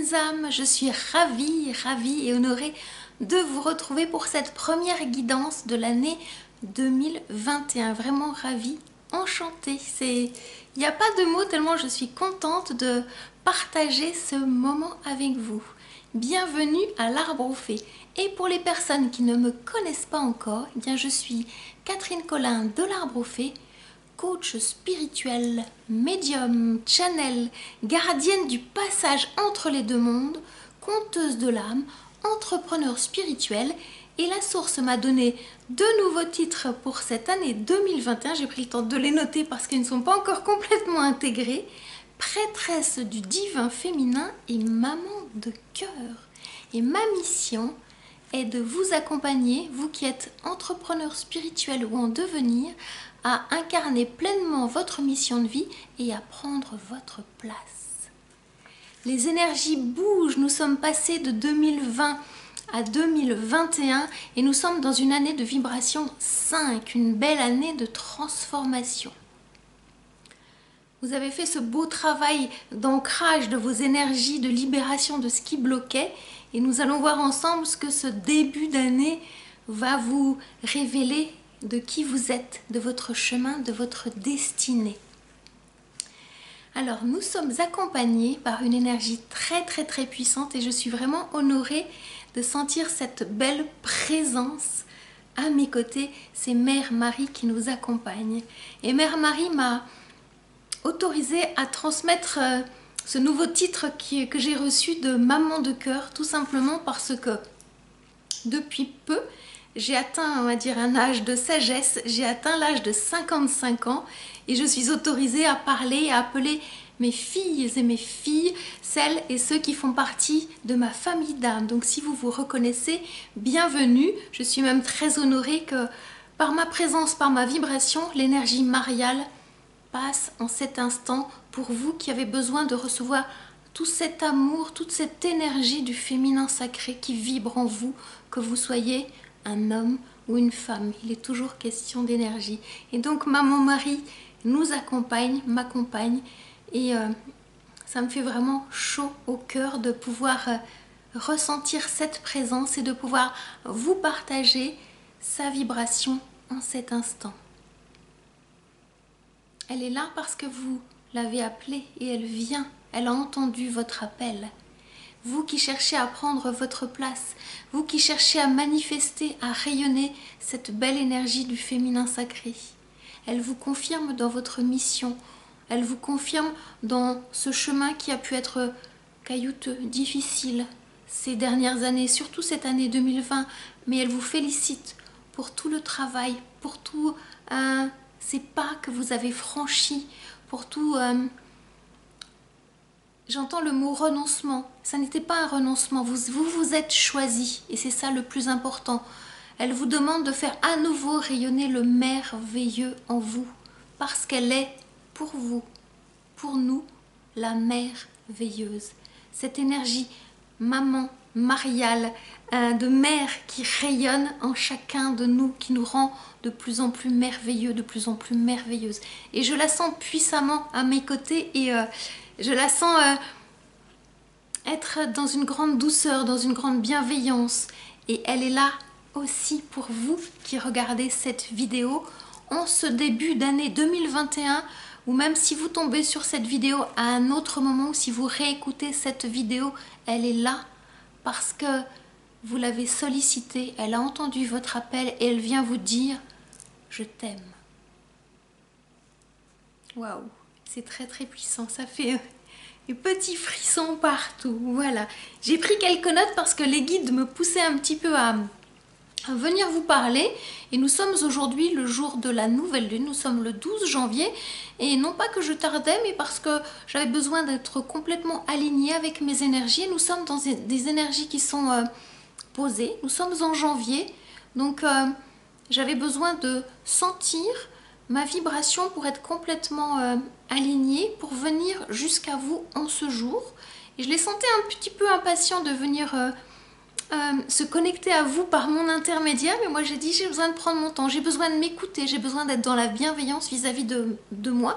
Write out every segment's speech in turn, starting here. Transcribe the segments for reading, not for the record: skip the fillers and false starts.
divines âmes, je suis ravie et honorée de vous retrouver pour cette première guidance de l'année 2021. Vraiment ravie, enchantée. Il n'y a pas de mots tellement je suis contente de partager ce moment avec vous. Bienvenue à l'Arbre aux Fées. Et pour les personnes qui ne me connaissent pas encore, eh bien je suis Catherine Collin de l'Arbre aux Fées, coach spirituel, médium, channel, gardienne du passage entre les deux mondes, conteuse de l'âme, entrepreneur spirituel. Et la source m'a donné deux nouveaux titres pour cette année 2021. J'ai pris le temps de les noter parce qu'ils ne sont pas encore complètement intégrés. Prêtresse du divin féminin et maman de cœur. Et ma mission est de vous accompagner, vous qui êtes entrepreneur spirituel ou en devenir, à incarner pleinement votre mission de vie et à prendre votre place. Les énergies bougent, nous sommes passés de 2020 à 2021 et nous sommes dans une année de vibration 5, une belle année de transformation. Vous avez fait ce beau travail d'ancrage de vos énergies, de libération de ce qui bloquait et nous allons voir ensemble ce que ce début d'année va vous révéler de qui vous êtes, de votre chemin, de votre destinée. Alors nous sommes accompagnés par une énergie très puissante et je suis vraiment honorée de sentir cette belle présence à mes côtés. C'est Mère Marie qui nous accompagne et Mère Marie m'a autorisée à transmettre ce nouveau titre que j'ai reçu de maman de cœur, tout simplement parce que depuis peu j'ai atteint, on va dire, un âge de sagesse, j'ai atteint l'âge de 55 ans et je suis autorisée à parler, à appeler mes filles et mes filles, celles et ceux qui font partie de ma famille d'âme. Donc si vous vous reconnaissez, bienvenue. Je suis même très honorée que par ma présence, par ma vibration, l'énergie mariale passe en cet instant pour vous qui avez besoin de recevoir tout cet amour, toute cette énergie du féminin sacré qui vibre en vous, que vous soyez un homme ou une femme. Il est toujours question d'énergie. Et donc Maman Marie nous accompagne, m'accompagne et ça me fait vraiment chaud au cœur de pouvoir ressentir cette présence et de pouvoir vous partager sa vibration en cet instant. Elle est là parce que vous l'avez appelée et elle vient, elle a entendu votre appel. Vous qui cherchez à prendre votre place, vous qui cherchez à manifester, à rayonner cette belle énergie du féminin sacré. Elle vous confirme dans votre mission, elle vous confirme dans ce chemin qui a pu être caillouteux, difficile ces dernières années, surtout cette année 2020, mais elle vous félicite pour tout le travail, pour tous ces pas que vous avez franchis, pour tout... J'entends le mot renoncement. Ça n'était pas un renoncement. Vous êtes choisi et c'est ça le plus important. Elle vous demande de faire à nouveau rayonner le merveilleux en vous parce qu'elle est pour vous, pour nous, la merveilleuse. Cette énergie maman, mariale, de mère qui rayonne en chacun de nous, qui nous rend de plus en plus merveilleux, de plus en plus merveilleuse. Et je la sens puissamment à mes côtés et... je la sens être dans une grande douceur, dans une grande bienveillance. Et elle est là aussi pour vous qui regardez cette vidéo en ce début d'année 2021. Ou même si vous tombez sur cette vidéo à un autre moment, ou si vous réécoutez cette vidéo, elle est là parce que vous l'avez sollicitée. Elle a entendu votre appel et elle vient vous dire « Je t'aime ». Waouh! C'est très puissant, ça fait des petits frissons partout, voilà. J'ai pris quelques notes parce que les guides me poussaient un petit peu à venir vous parler. Et nous sommes aujourd'hui le jour de la nouvelle lune, nous sommes le 12 janvier. Et non pas que je tardais, mais parce que j'avais besoin d'être complètement alignée avec mes énergies. Et nous sommes dans des énergies qui sont posées, nous sommes en janvier. Donc j'avais besoin de sentir ma vibration pour être complètement alignée, pour venir jusqu'à vous en ce jour. Et je les sentais un petit peu impatients de venir se connecter à vous par mon intermédiaire. Mais moi j'ai dit j'ai besoin de prendre mon temps, j'ai besoin de m'écouter, j'ai besoin d'être dans la bienveillance vis-à-vis de moi.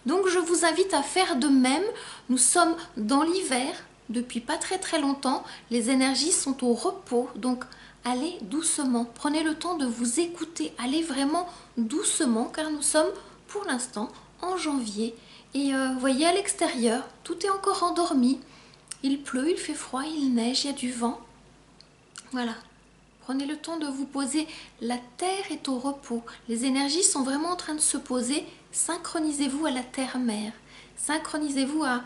Donc je vous invite à faire de même. Nous sommes dans l'hiver, depuis pas très longtemps. Les énergies sont au repos, donc allez doucement. Prenez le temps de vous écouter. Allez vraiment doucement, car nous sommes pour l'instant en janvier. Et voyez à l'extérieur, tout est encore endormi. Il pleut, il fait froid, il neige, il y a du vent. Voilà. Prenez le temps de vous poser. La terre est au repos. Les énergies sont vraiment en train de se poser. Synchronisez-vous à la terre-mère. Synchronisez-vous à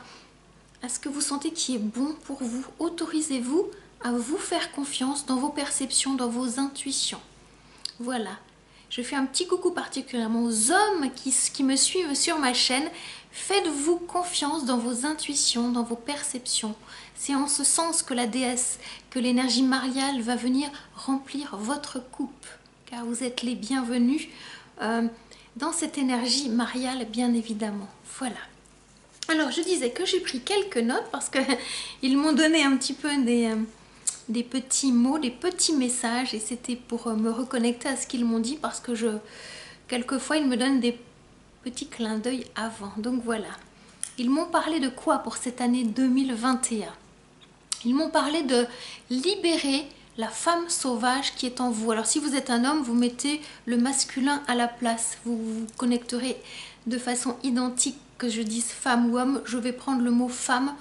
ce que vous sentez qui est bon pour vous. Autorisez-vous à vous faire confiance dans vos perceptions, dans vos intuitions. Voilà. Je fais un petit coucou particulièrement aux hommes qui me suivent sur ma chaîne. Faites-vous confiance dans vos intuitions, dans vos perceptions. C'est en ce sens que la déesse, que l'énergie mariale va venir remplir votre coupe. Car vous êtes les bienvenus dans cette énergie mariale, bien évidemment. Voilà. Alors, je disais que j'ai pris quelques notes parce qu'ils m'ont donné un petit peu des petits mots, des petits messages, et c'était pour me reconnecter à ce qu'ils m'ont dit, parce que quelquefois ils me donnent des petits clins d'œil avant. Donc voilà, ils m'ont parlé de quoi pour cette année 2021? Ils m'ont parlé de libérer la femme sauvage qui est en vous. Alors si vous êtes un homme, vous mettez le masculin à la place, vous vous connecterez de façon identique, que je dise femme ou homme. Je vais prendre le mot femme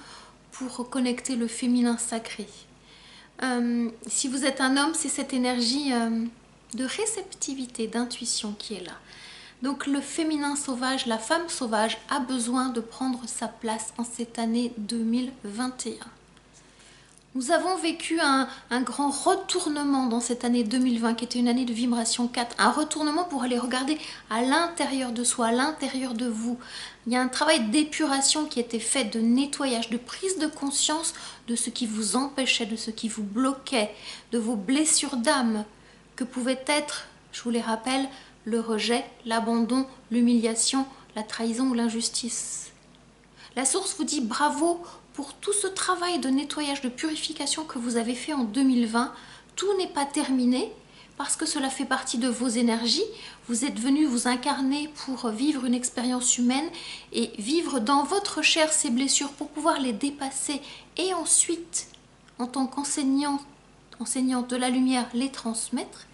pour connecter le féminin sacré. Si vous êtes un homme, c'est cette énergie de réceptivité, d'intuition qui est là. Donc le féminin sauvage, la femme sauvage a besoin de prendre sa place en cette année 2021. Nous avons vécu un grand retournement dans cette année 2020 qui était une année de vibration 4. Un retournement pour aller regarder à l'intérieur de soi, à l'intérieur de vous. Il y a un travail d'épuration qui était fait, de nettoyage, de prise de conscience de ce qui vous empêchait, de ce qui vous bloquait, de vos blessures d'âme que pouvaient être, je vous les rappelle, le rejet, l'abandon, l'humiliation, la trahison ou l'injustice. La source vous dit bravo pour tout ce travail de nettoyage, de purification que vous avez fait en 2020. Tout n'est pas terminé parce que cela fait partie de vos énergies. Vous êtes venu vous incarner pour vivre une expérience humaine et vivre dans votre chair ces blessures pour pouvoir les dépasser et ensuite, en tant qu'enseignante de la lumière, les transmettre.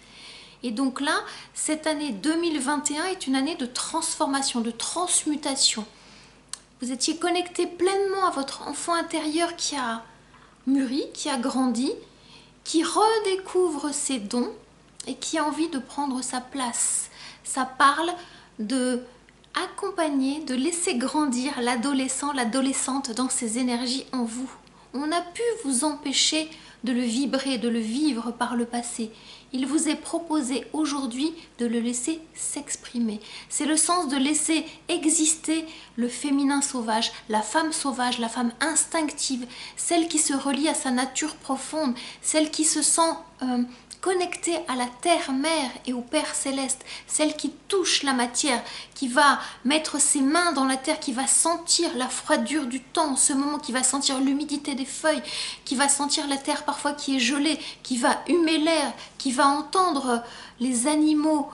Et donc là, cette année 2021 est une année de transformation, de transmutation. Vous étiez connecté pleinement à votre enfant intérieur qui a mûri, qui a grandi, qui redécouvre ses dons et qui a envie de prendre sa place. Ça parle de accompagner, de laisser grandir l'adolescent, l'adolescente dans ses énergies en vous. On a pu vous empêcher de le vibrer, de le vivre par le passé. Il vous est proposé aujourd'hui de le laisser s'exprimer. C'est le sens de laisser exister le féminin sauvage, la femme instinctive, celle qui se relie à sa nature profonde, celle qui se sent connectée à la terre-mère et au Père Céleste, celle qui touche la matière, qui va mettre ses mains dans la terre, qui va sentir la froidure du temps, en ce moment, qui va sentir l'humidité des feuilles, qui va sentir la terre parfois qui est gelée, qui va humer l'air, qui va entendre les animaux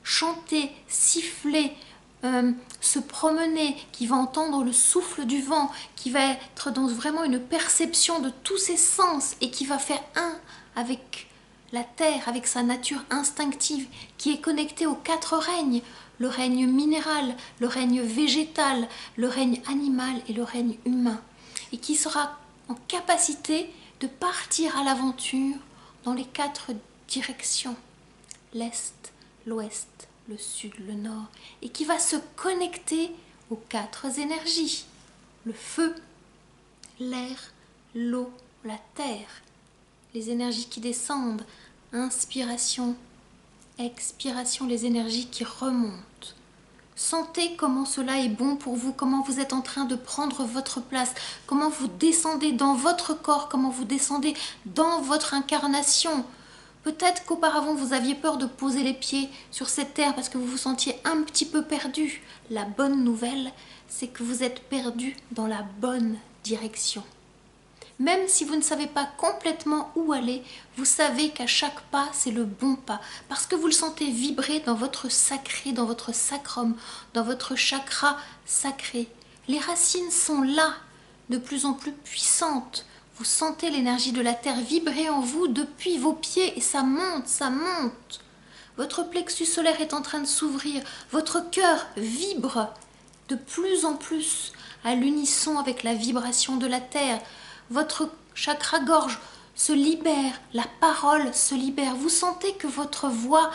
chanter, siffler, se promener, qui va entendre le souffle du vent, qui va être dans vraiment une perception de tous ses sens et qui va faire un avec la terre, avec sa nature instinctive, qui est connectée aux 4 règnes, le règne minéral, le règne végétal, le règne animal et le règne humain, et qui sera en capacité de partir à l'aventure dans les 4 directions, l'Est, l'Ouest, le Sud, le Nord, et qui va se connecter aux 4 énergies, le feu, l'air, l'eau, la terre, les énergies qui descendent, inspiration, expiration, les énergies qui remontent. Sentez comment cela est bon pour vous, comment vous êtes en train de prendre votre place, comment vous descendez dans votre corps, comment vous descendez dans votre incarnation. Peut-être qu'auparavant vous aviez peur de poser les pieds sur cette terre parce que vous vous sentiez un petit peu perdu. La bonne nouvelle, c'est que vous êtes perdu dans la bonne direction. Même si vous ne savez pas complètement où aller, vous savez qu'à chaque pas, c'est le bon pas. Parce que vous le sentez vibrer dans votre sacré, dans votre sacrum, dans votre chakra sacré. Les racines sont là, de plus en plus puissantes. Vous sentez l'énergie de la terre vibrer en vous depuis vos pieds et ça monte, ça monte. Votre plexus solaire est en train de s'ouvrir. Votre cœur vibre de plus en plus à l'unisson avec la vibration de la terre. Votre chakra gorge se libère, la parole se libère. Vous sentez que votre voix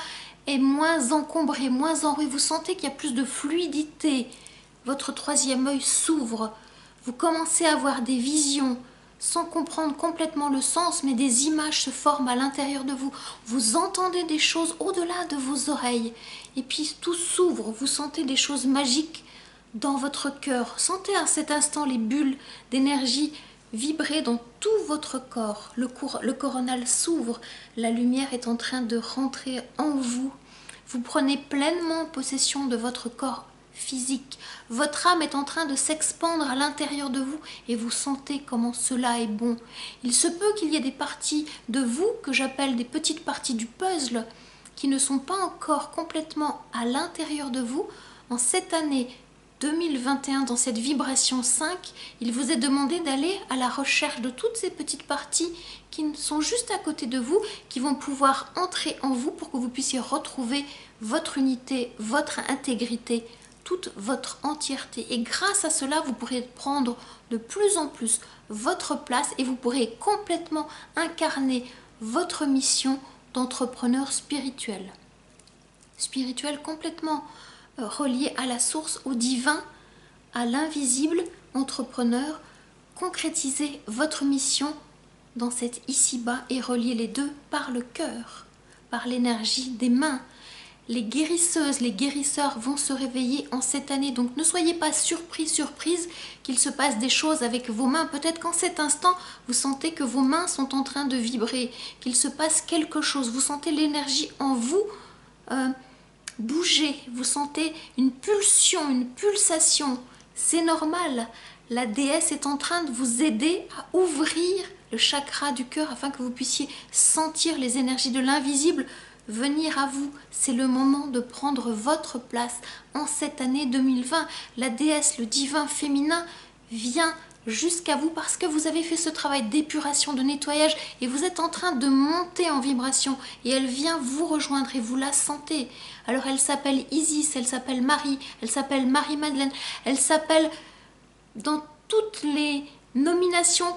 est moins encombrée, moins enrouée. Vous sentez qu'il y a plus de fluidité. Votre troisième œil s'ouvre. Vous commencez à avoir des visions sans comprendre complètement le sens, mais des images se forment à l'intérieur de vous. Vous entendez des choses au-delà de vos oreilles. Et puis tout s'ouvre. Vous sentez des choses magiques dans votre cœur. Sentez à cet instant les bulles d'énergie vibrer dans tout votre corps. Le coronal s'ouvre. La lumière est en train de rentrer en vous. Vous prenez pleinement possession de votre corps physique. Votre âme est en train de s'expandre à l'intérieur de vous et vous sentez comment cela est bon. Il se peut qu'il y ait des parties de vous que j'appelle des petites parties du puzzle qui ne sont pas encore complètement à l'intérieur de vous. En cette année 2021, dans cette vibration 5, il vous est demandé d'aller à la recherche de toutes ces petites parties qui sont juste à côté de vous, qui vont pouvoir entrer en vous pour que vous puissiez retrouver votre unité, votre intégrité, toute votre entièreté. Et grâce à cela, vous pourrez prendre de plus en plus votre place et vous pourrez complètement incarner votre mission d'entrepreneur spirituel. Spirituel complètement relié à la source, au divin, à l'invisible, entrepreneur, concrétiser votre mission dans cet ici-bas et relier les deux par le cœur, par l'énergie des mains. Les guérisseuses, les guérisseurs vont se réveiller en cette année, donc ne soyez pas surprise qu'il se passe des choses avec vos mains. Peut-être qu'en cet instant, vous sentez que vos mains sont en train de vibrer, qu'il se passe quelque chose. Vous sentez l'énergie en vous bouger, vous sentez une pulsion, une pulsation. C'est normal. La déesse est en train de vous aider à ouvrir le chakra du cœur afin que vous puissiez sentir les énergies de l'invisible venir à vous. C'est le moment de prendre votre place en cette année 2020. La déesse, le divin féminin, vient jusqu'à vous parce que vous avez fait ce travail d'épuration, de nettoyage et vous êtes en train de monter en vibration et elle vient vous rejoindre et vous la sentez. Alors elle s'appelle Isis, elle s'appelle Marie, elle s'appelle Marie-Madeleine, elle s'appelle dans toutes les nominations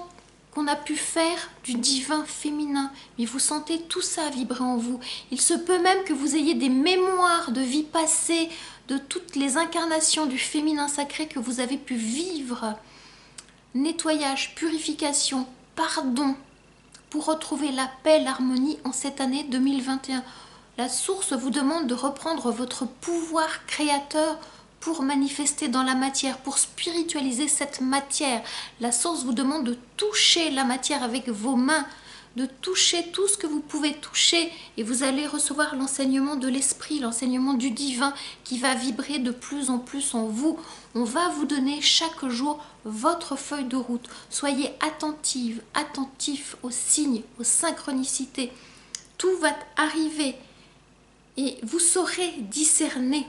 qu'on a pu faire du divin féminin, mais vous sentez tout ça vibrer en vous. Il se peut même que vous ayez des mémoires de vie passée, de toutes les incarnations du féminin sacré que vous avez pu vivre. Nettoyage, purification, pardon, pour retrouver la paix, l'harmonie en cette année 2021. La source vous demande de reprendre votre pouvoir créateur pour manifester dans la matière, pour spiritualiser cette matière. La source vous demande de toucher la matière avec vos mains, de toucher tout ce que vous pouvez toucher et vous allez recevoir l'enseignement de l'esprit, l'enseignement du divin qui va vibrer de plus en plus en vous. On va vous donner chaque jour votre feuille de route. Soyez attentive, attentif aux signes, aux synchronicités. Tout va arriver et vous saurez discerner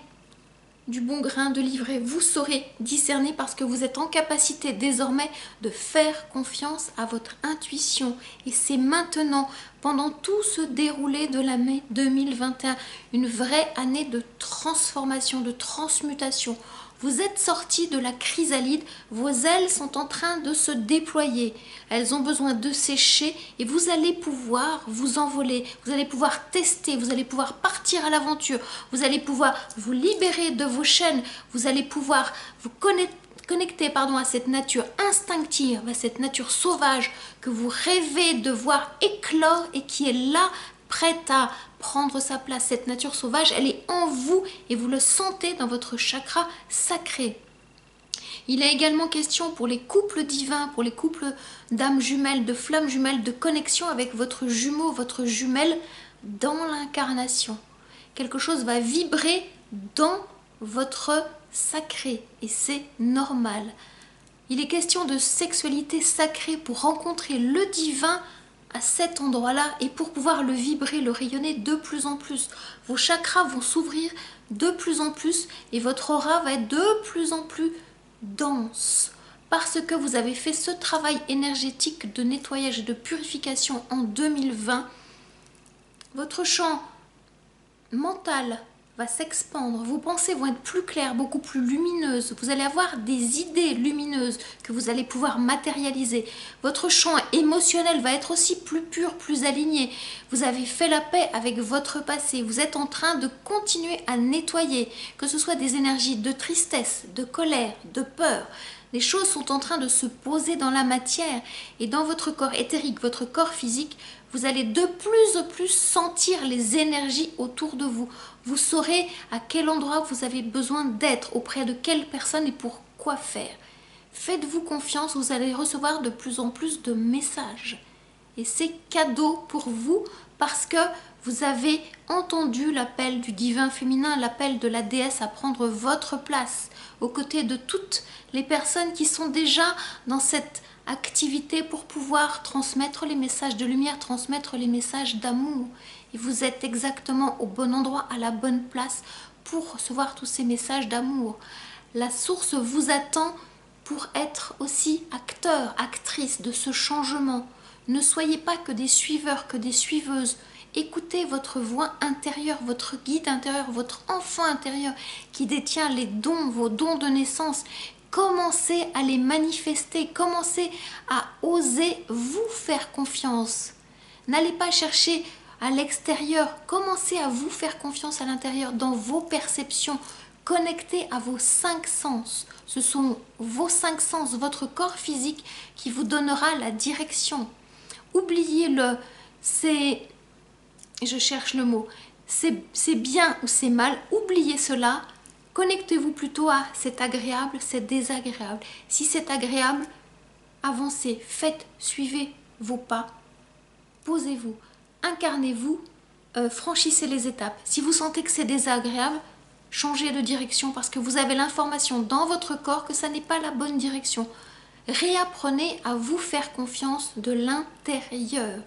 du bon grain de livret. Vous saurez discerner parce que vous êtes en capacité désormais de faire confiance à votre intuition. Et c'est maintenant, pendant tout ce déroulé de l'année 2021, une vraie année de transformation, de transmutation. Vous êtes sortis de la chrysalide, vos ailes sont en train de se déployer. Elles ont besoin de sécher et vous allez pouvoir vous envoler. Vous allez pouvoir tester, vous allez pouvoir partir à l'aventure. Vous allez pouvoir vous libérer de vos chaînes. Vous allez pouvoir vous connecter à cette nature instinctive, à cette nature sauvage que vous rêvez de voir éclore et qui est là, prête à prendre sa place. Cette nature sauvage, elle est en vous et vous le sentez dans votre chakra sacré. Il est également question pour les couples divins, pour les couples d'âmes jumelles, de flammes jumelles, de connexion avec votre jumeau, votre jumelle dans l'incarnation. Quelque chose va vibrer dans votre sacré et c'est normal. Il est question de sexualité sacrée pour rencontrer le divin à cet endroit-là et pour pouvoir le vibrer, le rayonner de plus en plus. Vos chakras vont s'ouvrir de plus en plus et votre aura va être de plus en plus dense, parce que vous avez fait ce travail énergétique de nettoyage et de purification en 2020. Votre champ mental va s'expandre, vos pensées vont être plus claires, beaucoup plus lumineuses, vous allez avoir des idées lumineuses que vous allez pouvoir matérialiser. Votre champ émotionnel va être aussi plus pur, plus aligné. Vous avez fait la paix avec votre passé, vous êtes en train de continuer à nettoyer, que ce soit des énergies de tristesse, de colère, de peur. Les choses sont en train de se poser dans la matière et dans votre corps éthérique, votre corps physique, vous allez de plus en plus sentir les énergies autour de vous. Vous saurez à quel endroit vous avez besoin d'être, auprès de quelle personne et pour quoi faire. Faites-vous confiance, vous allez recevoir de plus en plus de messages. Et c'est cadeau pour vous parce que vous avez entendu l'appel du divin féminin, l'appel de la déesse à prendre votre place, aux côtés de toutes les personnes qui sont déjà dans cette activité pour pouvoir transmettre les messages de lumière, transmettre les messages d'amour. Et vous êtes exactement au bon endroit, à la bonne place pour recevoir tous ces messages d'amour. La source vous attend pour être aussi acteur, actrice de ce changement. Ne soyez pas que des suiveurs, que des suiveuses. Écoutez votre voix intérieure, votre guide intérieur, votre enfant intérieur qui détient les dons, vos dons de naissance. Commencez à les manifester, commencez à oser vous faire confiance. N'allez pas chercher à l'extérieur, commencez à vous faire confiance à l'intérieur, dans vos perceptions. Connectez à vos 5 sens. Ce sont vos 5 sens, votre corps physique qui vous donnera la direction. Oubliez-le, je cherche le mot, c'est bien ou c'est mal, oubliez cela. Connectez-vous plutôt à c'est agréable, c'est désagréable. Si c'est agréable, avancez, faites, suivez vos pas, posez-vous, incarnez-vous, franchissez les étapes. Si vous sentez que c'est désagréable, changez de direction parce que vous avez l'information dans votre corps que ça n'est pas la bonne direction. Réapprenez à vous faire confiance de l'intérieur.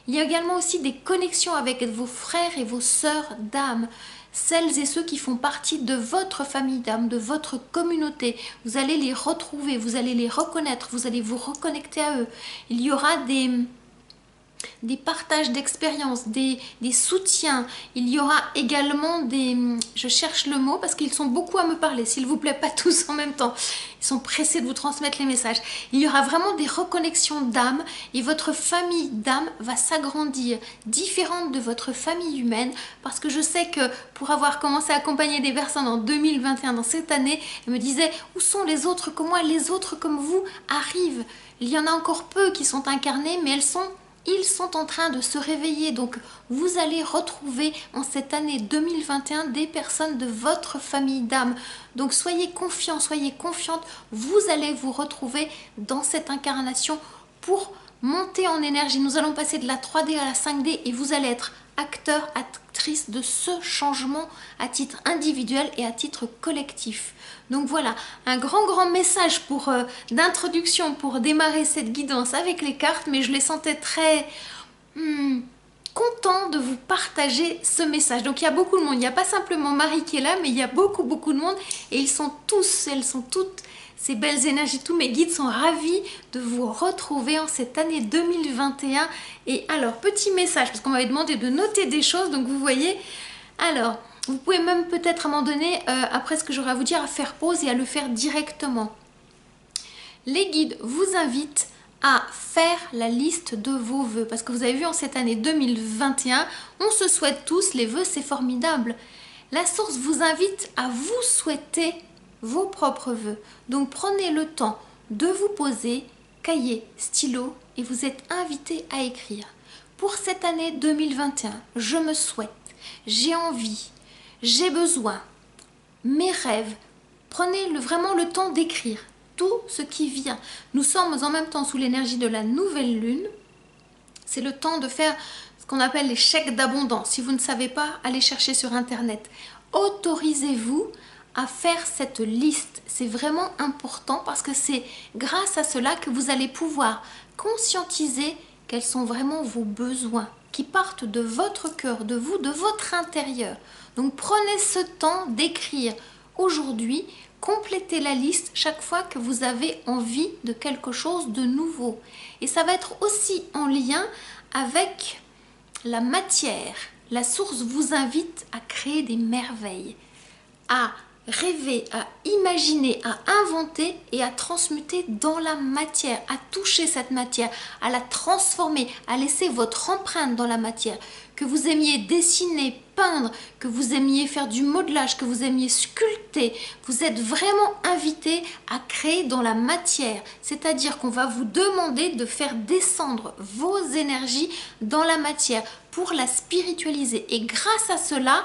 Il y a également aussi des connexions avec vos frères et vos sœurs d'âme. Celles et ceux qui font partie de votre famille d'âme, de votre communauté. Vous allez les retrouver, vous allez les reconnaître, vous allez vous reconnecter à eux. Il y aura des partages d'expériences, des soutiens. Il y aura également des... Je cherche le mot parce qu'ils sont beaucoup à me parler. S'il vous plaît, pas tous en même temps. Ils sont pressés de vous transmettre les messages. Il y aura vraiment des reconnexions d'âme et votre famille d'âme va s'agrandir, différente de votre famille humaine, parce que je sais que pour avoir commencé à accompagner des personnes en 2021, dans cette année, elles me disaient où sont les autres comme moi, les autres comme vous arrivent. Il y en a encore peu qui sont incarnés, mais ils sont en train de se réveiller, donc vous allez retrouver en cette année 2021 des personnes de votre famille d'âme. Donc soyez confiants, soyez confiantes, vous allez vous retrouver dans cette incarnation pour monter en énergie. Nous allons passer de la 3D à la 5D et vous allez être acteur, actrice de ce changement à titre individuel et à titre collectif. Donc voilà, un grand message d'introduction pour démarrer cette guidance avec les cartes, mais je les sentais très content de vous partager ce message. Donc il y a beaucoup de monde, il n'y a pas simplement Marie qui est là, mais il y a beaucoup de monde et elles sont toutes ces belles énergies. Tous mes guides sont ravis de vous retrouver en cette année 2021. Et alors, petit message, parce qu'on m'avait demandé de noter des choses, donc vous voyez, alors... Vous pouvez même peut-être à un moment donné, après ce que j'aurai à vous dire, à faire pause et à le faire directement. Les guides vous invitent à faire la liste de vos vœux. Parce que vous avez vu en cette année 2021, on se souhaite tous, les vœux c'est formidable. La source vous invite à vous souhaiter vos propres vœux. Donc prenez le temps de vous poser, cahier, stylo et vous êtes invité à écrire. Pour cette année 2021, je me souhaite, j'ai envie, j'ai besoin, mes rêves. Prenez vraiment le temps d'écrire tout ce qui vient. Nous sommes en même temps sous l'énergie de la nouvelle lune. C'est le temps de faire ce qu'on appelle les chèques d'abondance. Si vous ne savez pas, allez chercher sur internet. Autorisez-vous à faire cette liste. C'est vraiment important parce que c'est grâce à cela que vous allez pouvoir conscientiser quels sont vraiment vos besoins qui partent de votre cœur, de vous, de votre intérieur. Donc prenez ce temps d'écrire aujourd'hui compléter la liste chaque fois que vous avez envie de quelque chose de nouveau. Et ça va être aussi en lien avec la matière. La source vous invite à créer des merveilles, à rêver, à imaginer, à inventer et à transmuter dans la matière, à toucher cette matière, à la transformer, à laisser votre empreinte dans la matière. Que vous aimiez dessiner, peindre, que vous aimiez faire du modelage, que vous aimiez sculpter, vous êtes vraiment invité à créer dans la matière. C'est-à-dire qu'on va vous demander de faire descendre vos énergies dans la matière pour la spiritualiser. Et grâce à cela,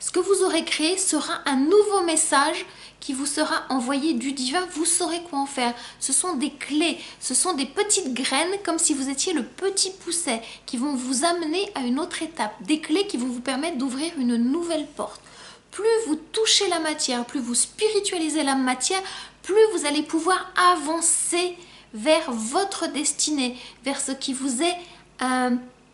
ce que vous aurez créé sera un nouveau message qui vous sera envoyé du divin. Vous saurez quoi en faire. Ce sont des clés, ce sont des petites graines comme si vous étiez le petit pousset qui vont vous amener à une autre étape. Des clés qui vont vous permettre d'ouvrir une nouvelle porte. Plus vous touchez la matière, plus vous spiritualisez la matière, plus vous allez pouvoir avancer vers votre destinée, vers ce qui vous est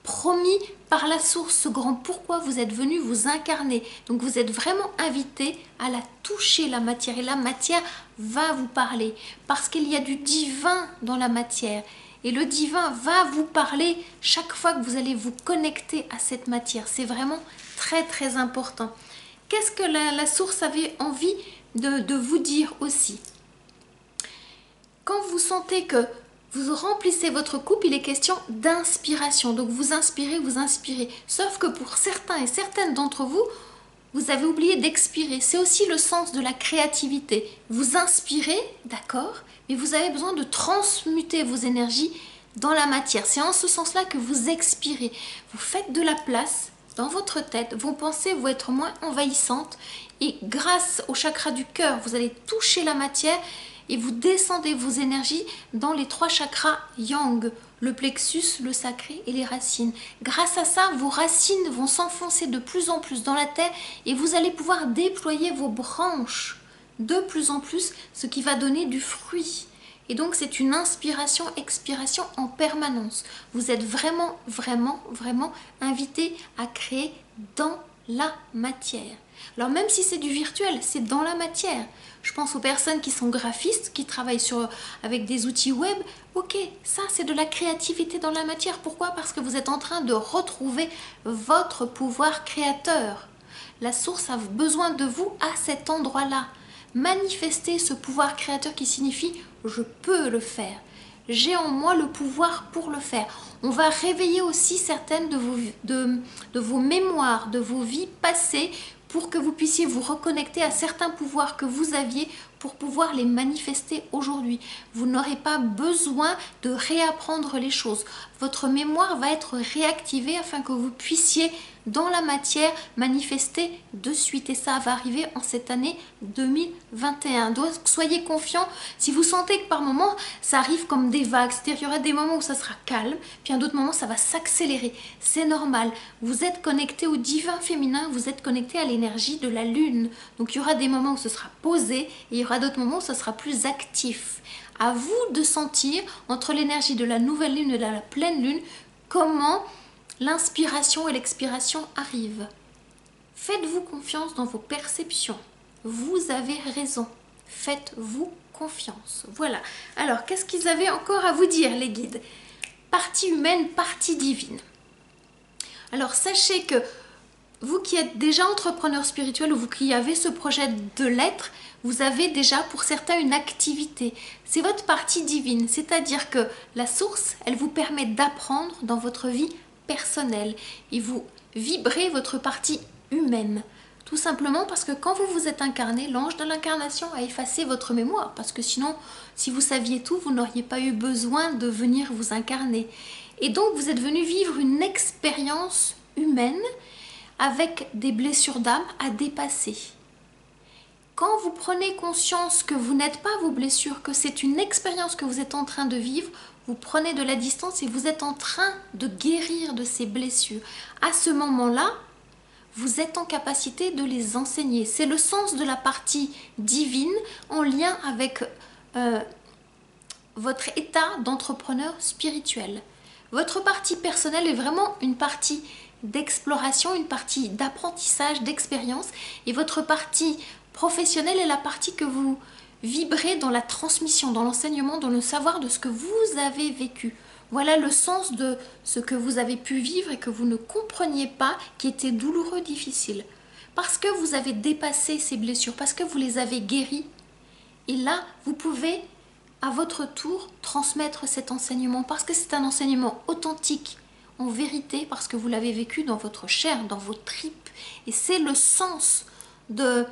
promis par la source, ce grand pourquoi vous êtes venu vous incarner. Donc vous êtes vraiment invité à la toucher, la matière, et la matière va vous parler parce qu'il y a du divin dans la matière et le divin va vous parler chaque fois que vous allez vous connecter à cette matière. C'est vraiment très très important. Qu'est-ce que la source avait envie de vous dire aussi? Quand vous sentez que vous remplissez votre coupe, il est question d'inspiration. Donc vous inspirez, vous inspirez. Sauf que pour certains et certaines d'entre vous, vous avez oublié d'expirer. C'est aussi le sens de la créativité. Vous inspirez, d'accord, mais vous avez besoin de transmuter vos énergies dans la matière. C'est en ce sens-là que vous expirez. Vous faites de la place dans votre tête. Vos pensées vont être moins envahissantes. Et grâce au chakra du cœur, vous allez toucher la matière et vous descendez vos énergies dans les 3 chakras yang, le plexus, le sacré et les racines. Grâce à ça, vos racines vont s'enfoncer de plus en plus dans la terre et vous allez pouvoir déployer vos branches de plus en plus, ce qui va donner du fruit. Et donc c'est une inspiration, expiration en permanence. Vous êtes vraiment, vraiment, vraiment invité à créer dans la matière. Alors même si c'est du virtuel, c'est dans la matière. Je pense aux personnes qui sont graphistes, qui travaillent avec des outils web. Ok, ça c'est de la créativité dans la matière. Pourquoi? Parce que vous êtes en train de retrouver votre pouvoir créateur. La source a besoin de vous à cet endroit-là. Manifestez ce pouvoir créateur qui signifie « je peux le faire ». J'ai en moi le pouvoir pour le faire. On va réveiller aussi certaines de vos mémoires, de vos vies passées pour que vous puissiez vous reconnecter à certains pouvoirs que vous aviez pour pouvoir les manifester aujourd'hui. Vous n'aurez pas besoin de réapprendre les choses. Votre mémoire va être réactivée afin que vous puissiez dans la matière manifester de suite. Et ça va arriver en cette année 2021. Donc soyez confiants. Si vous sentez que par moments ça arrive comme des vagues, c'est-à-dire qu'il y aura des moments où ça sera calme, puis à d'autres moments ça va s'accélérer. C'est normal. Vous êtes connecté au divin féminin, vous êtes connecté à l'énergie de la lune. Donc il y aura des moments où ce sera posé et il y aura d'autres moments où ce sera plus actif. À vous de sentir entre l'énergie de la nouvelle lune et de la pleine lune comment l'inspiration et l'expiration arrivent. Faites-vous confiance dans vos perceptions. Vous avez raison. Faites-vous confiance. Voilà. Alors, qu'est-ce qu'ils avaient encore à vous dire, les guides? Partie humaine, partie divine. Alors, sachez que vous qui êtes déjà entrepreneur spirituel ou vous qui avez ce projet de l'être, vous avez déjà pour certains une activité. C'est votre partie divine, c'est-à-dire que la source, elle vous permet d'apprendre dans votre vie personnelle et vous vibrez votre partie humaine. Tout simplement parce que quand vous vous êtes incarné, l'ange de l'incarnation a effacé votre mémoire. Parce que sinon, si vous saviez tout, vous n'auriez pas eu besoin de venir vous incarner. Et donc, vous êtes venu vivre une expérience humaine avec des blessures d'âme à dépasser. Quand vous prenez conscience que vous n'êtes pas vos blessures, que c'est une expérience que vous êtes en train de vivre, vous prenez de la distance et vous êtes en train de guérir de ces blessures. À ce moment-là, vous êtes en capacité de les enseigner. C'est le sens de la partie divine en lien avec votre état d'entrepreneur spirituel. Votre partie personnelle est vraiment une partie d'exploration, une partie d'apprentissage, d'expérience. Et votre partie professionnelle est la partie que vous vibrez dans la transmission, dans l'enseignement, dans le savoir de ce que vous avez vécu. Voilà le sens de ce que vous avez pu vivre et que vous ne compreniez pas, qui était douloureux, difficile. Parce que vous avez dépassé ces blessures, parce que vous les avez guéries. Et là, vous pouvez, à votre tour, transmettre cet enseignement, parce que c'est un enseignement authentique, en vérité, parce que vous l'avez vécu dans votre chair, dans vos tripes. Et c'est le sens de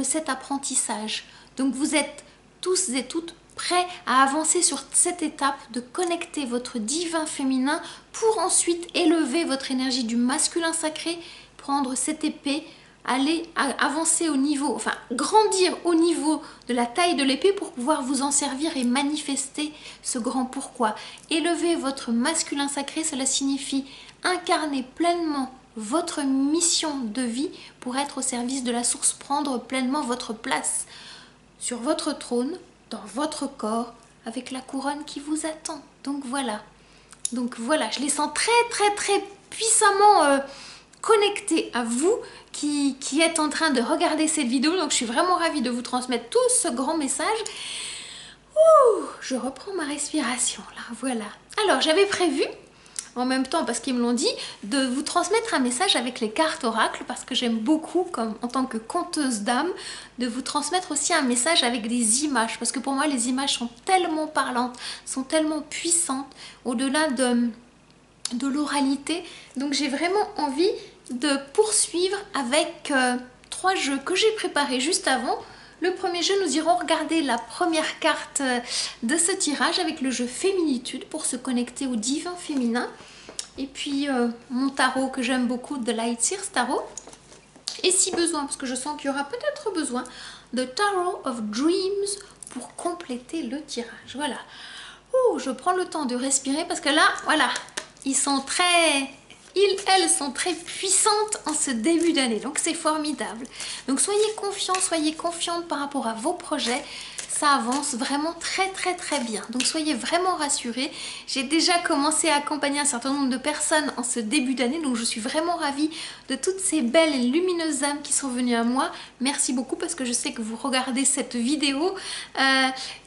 cet apprentissage. Donc vous êtes tous et toutes prêts à avancer sur cette étape de connecter votre divin féminin pour ensuite élever votre énergie du masculin sacré, prendre cette épée, aller avancer au niveau, enfin grandir au niveau de la taille de l'épée pour pouvoir vous en servir et manifester ce grand pourquoi. Élever votre masculin sacré, cela signifie incarner pleinement votre mission de vie pour être au service de la source, prendre pleinement votre place sur votre trône, dans votre corps, avec la couronne qui vous attend. Donc voilà, je les sens très puissamment connectés à vous qui êtes en train de regarder cette vidéo. Donc je suis vraiment ravie de vous transmettre tout ce grand message. Ouh, je reprends ma respiration là, voilà. Alors j'avais prévu, en même temps parce qu'ils me l'ont dit, de vous transmettre un message avec les cartes oracles, parce que j'aime beaucoup, comme en tant que conteuse d'âme, de vous transmettre aussi un message avec des images, parce que pour moi les images sont tellement parlantes, sont tellement puissantes, au-delà de l'oralité. Donc j'ai vraiment envie de poursuivre avec 3 jeux que j'ai préparés juste avant. Le premier jeu, nous irons regarder la première carte de ce tirage avec le jeu Féminitude pour se connecter au divin féminin. Et puis mon tarot que j'aime beaucoup, de Light Seers Tarot. Et si besoin, parce que je sens qu'il y aura peut-être besoin, de Tarot of Dreams pour compléter le tirage. Voilà. Ouh, je prends le temps de respirer parce que là, voilà, elles sont très puissantes en ce début d'année, donc c'est formidable. Donc soyez confiants, soyez confiantes par rapport à vos projets. Ça avance vraiment très bien. Donc soyez vraiment rassurés. J'ai déjà commencé à accompagner un certain nombre de personnes en ce début d'année. Donc je suis vraiment ravie de toutes ces belles et lumineuses âmes qui sont venues à moi. Merci beaucoup parce que je sais que vous regardez cette vidéo.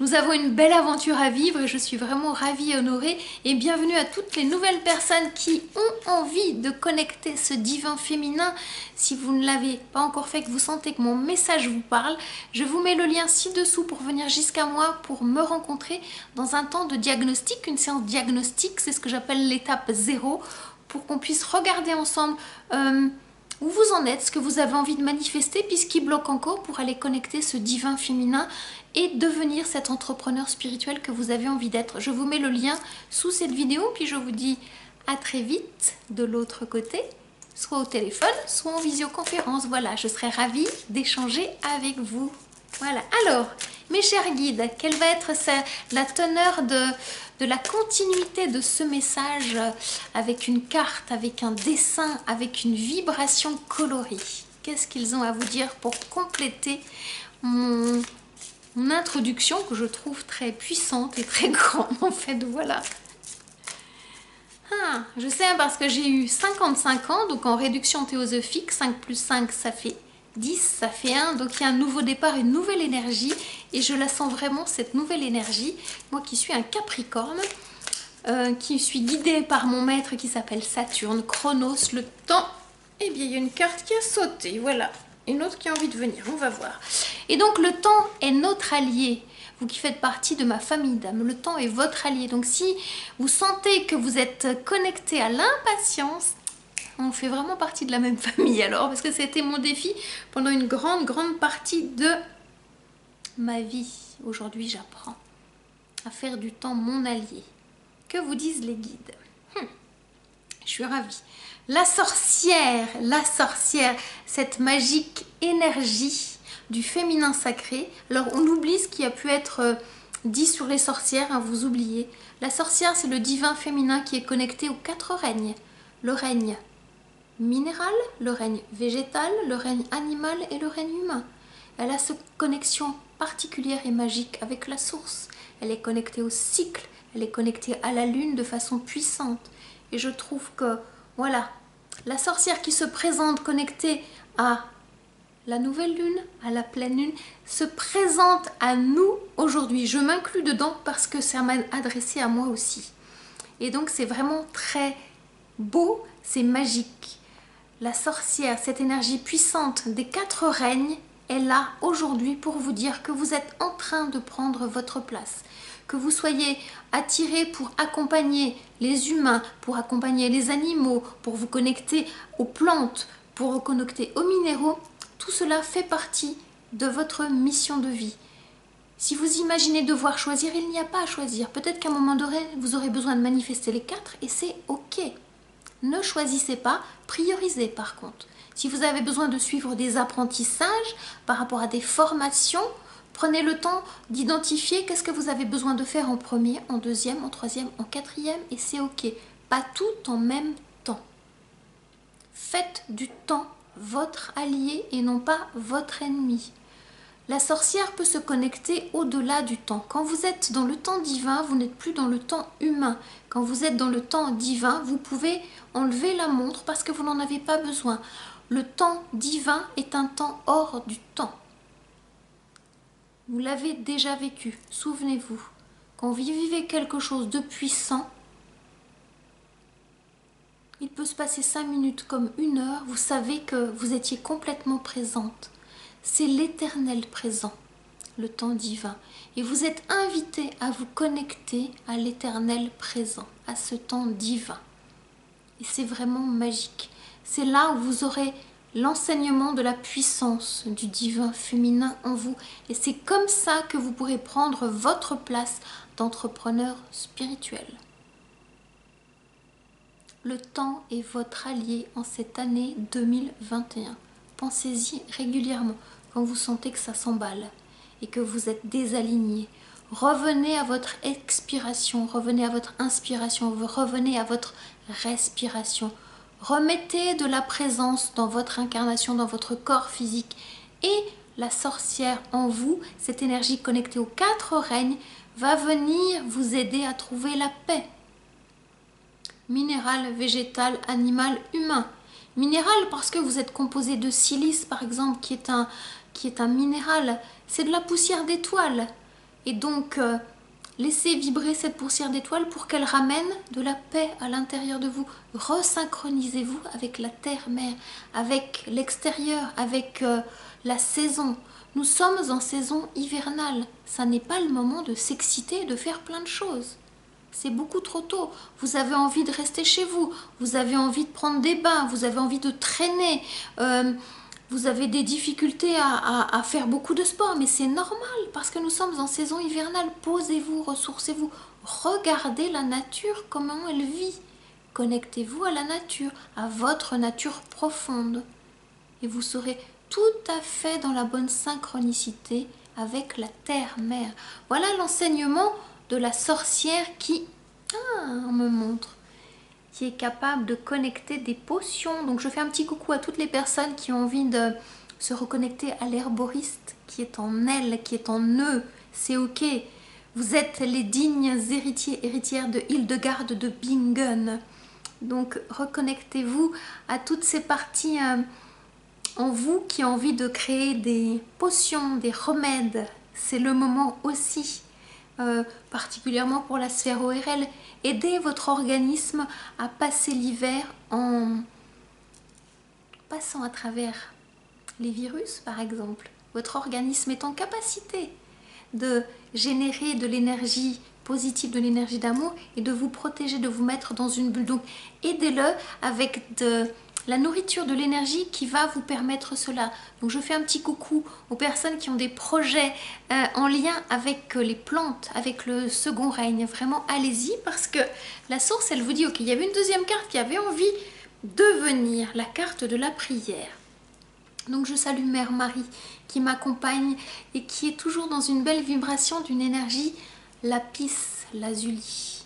Nous avons une belle aventure à vivre et je suis vraiment ravie et honorée. Et bienvenue à toutes les nouvelles personnes qui ont envie de connecter ce divin féminin. Si vous ne l'avez pas encore fait, que vous sentez que mon message vous parle, je vous mets le lien ci-dessous pour venir jusqu'à moi pour me rencontrer dans un temps de diagnostic, une séance diagnostique, c'est ce que j'appelle l'étape 0, pour qu'on puisse regarder ensemble où vous en êtes, ce que vous avez envie de manifester, puis ce qui bloque encore pour aller connecter ce divin féminin et devenir cet entrepreneur spirituel que vous avez envie d'être. Je vous mets le lien sous cette vidéo, puis je vous dis à très vite de l'autre côté, soit au téléphone, soit en visioconférence. Voilà, je serai ravie d'échanger avec vous. Voilà, alors, mes chers guides, quelle va être la teneur de la continuité de ce message avec une carte, avec un dessin, avec une vibration colorée? Qu'est-ce qu'ils ont à vous dire pour compléter mon introduction que je trouve très puissante et très grande en fait, voilà. Ah, je sais parce que j'ai eu 55 ans, donc en réduction théosophique, 5 plus 5 ça fait 10, ça fait 1, donc il y a un nouveau départ, une nouvelle énergie, et je la sens vraiment, cette nouvelle énergie. Moi qui suis un Capricorne, qui suis guidée par mon maître qui s'appelle Saturne, Chronos, le temps, eh bien il y a une carte qui a sauté, voilà, une autre qui a envie de venir, on va voir. Et donc le temps est notre allié. Vous qui faites partie de ma famille d'âme, le temps est votre allié. Donc si vous sentez que vous êtes connecté à l'impatience, on fait vraiment partie de la même famille alors, parce que c'était mon défi pendant une grande partie de ma vie. Aujourd'hui, j'apprends à faire du temps mon allié. Que vous disent les guides? Je suis ravie. La sorcière, cette magique énergie du féminin sacré. Alors on oublie ce qui a pu être dit sur les sorcières, hein, vous oubliez. La sorcière, c'est le divin féminin qui est connecté aux 4 règnes. Le règne minéral, le règne végétal, le règne animal et le règne humain. Elle a cette connexion particulière et magique avec la source. Elle est connectée au cycle, elle est connectée à la lune de façon puissante. Et je trouve que, voilà, la sorcière qui se présente connectée à la nouvelle lune, à la pleine lune, se présente à nous aujourd'hui. Je m'inclus dedans parce que ça m'a adressé à moi aussi. Et donc c'est vraiment très beau, c'est magique. La sorcière, cette énergie puissante des 4 règnes, est là aujourd'hui pour vous dire que vous êtes en train de prendre votre place. Que vous soyez attiré pour accompagner les humains, pour accompagner les animaux, pour vous connecter aux plantes, pour vous connecter aux minéraux, tout cela fait partie de votre mission de vie. Si vous imaginez devoir choisir, il n'y a pas à choisir. Peut-être qu'à un moment donné, vous aurez besoin de manifester les 4 et c'est ok. Ne choisissez pas, priorisez par contre. Si vous avez besoin de suivre des apprentissages par rapport à des formations, prenez le temps d'identifier qu'est-ce que vous avez besoin de faire en premier, en deuxième, en troisième, en quatrième et c'est ok. Pas tout en même temps. Faites du temps votre allié et non pas votre ennemi. La sorcière peut se connecter au-delà du temps. Quand vous êtes dans le temps divin, vous n'êtes plus dans le temps humain. Quand vous êtes dans le temps divin, vous pouvez enlever la montre parce que vous n'en avez pas besoin. Le temps divin est un temps hors du temps. Vous l'avez déjà vécu, souvenez-vous. Quand vous vivez quelque chose de puissant, il peut se passer 5 minutes comme 1 heure, vous savez que vous étiez complètement présente. C'est l'éternel présent, le temps divin. Et vous êtes invité à vous connecter à l'éternel présent, à ce temps divin. Et c'est vraiment magique. C'est là où vous aurez l'enseignement de la puissance du divin féminin en vous. Et c'est comme ça que vous pourrez prendre votre place d'entrepreneur spirituel. Le temps est votre allié en cette année 2021. Pensez-y régulièrement quand vous sentez que ça s'emballe et que vous êtes désaligné. Revenez à votre expiration, revenez à votre inspiration, revenez à votre respiration. Remettez de la présence dans votre incarnation, dans votre corps physique. Et la sorcière en vous, cette énergie connectée aux 4 règnes, va venir vous aider à trouver la paix. Minéral, végétal, animal, humain. Minéral parce que vous êtes composé de silice par exemple qui est un minéral. C'est de la poussière d'étoile. Et donc laissez vibrer cette poussière d'étoile pour qu'elle ramène de la paix à l'intérieur de vous. Resynchronisez-vous avec la terre-mère, avec l'extérieur, avec la saison. Nous sommes en saison hivernale. Ça n'est pas le moment de s'exciter et de faire plein de choses. C'est beaucoup trop tôt. Vous avez envie de rester chez vous. Vous avez envie de prendre des bains. Vous avez envie de traîner. Vous avez des difficultés à faire beaucoup de sport. Mais c'est normal parce que nous sommes en saison hivernale. Posez-vous, ressourcez-vous. Regardez la nature, comment elle vit. Connectez-vous à la nature, à votre nature profonde. Et vous serez tout à fait dans la bonne synchronicité avec la terre-mère. Voilà l'enseignement de la sorcière qui, on me montre, qui est capable de connecter des potions. Donc je fais un petit coucou à toutes les personnes qui ont envie de se reconnecter à l'herboriste qui est en elle, qui est en eux. C'est ok. Vous êtes les dignes héritières de Hildegarde de Bingen. Donc reconnectez-vous à toutes ces parties en vous qui ont envie de créer des potions, des remèdes. C'est le moment aussi. Particulièrement pour la sphère ORL, aidez votre organisme à passer l'hiver en passant à travers les virus par exemple. Votre organisme est en capacité de générer de l'énergie positive, de l'énergie d'amour et de vous protéger, de vous mettre dans une bulle. Donc aidez-le avec de la nourriture, de l'énergie qui va vous permettre cela. Donc je fais un petit coucou aux personnes qui ont des projets en lien avec les plantes, avec le second règne. Vraiment, allez-y parce que la source, elle vous dit, ok, il y avait une deuxième carte qui avait envie de venir, la carte de la prière. Donc je salue Mère Marie qui m'accompagne et qui est toujours dans une belle vibration d'une énergie lapis lazuli.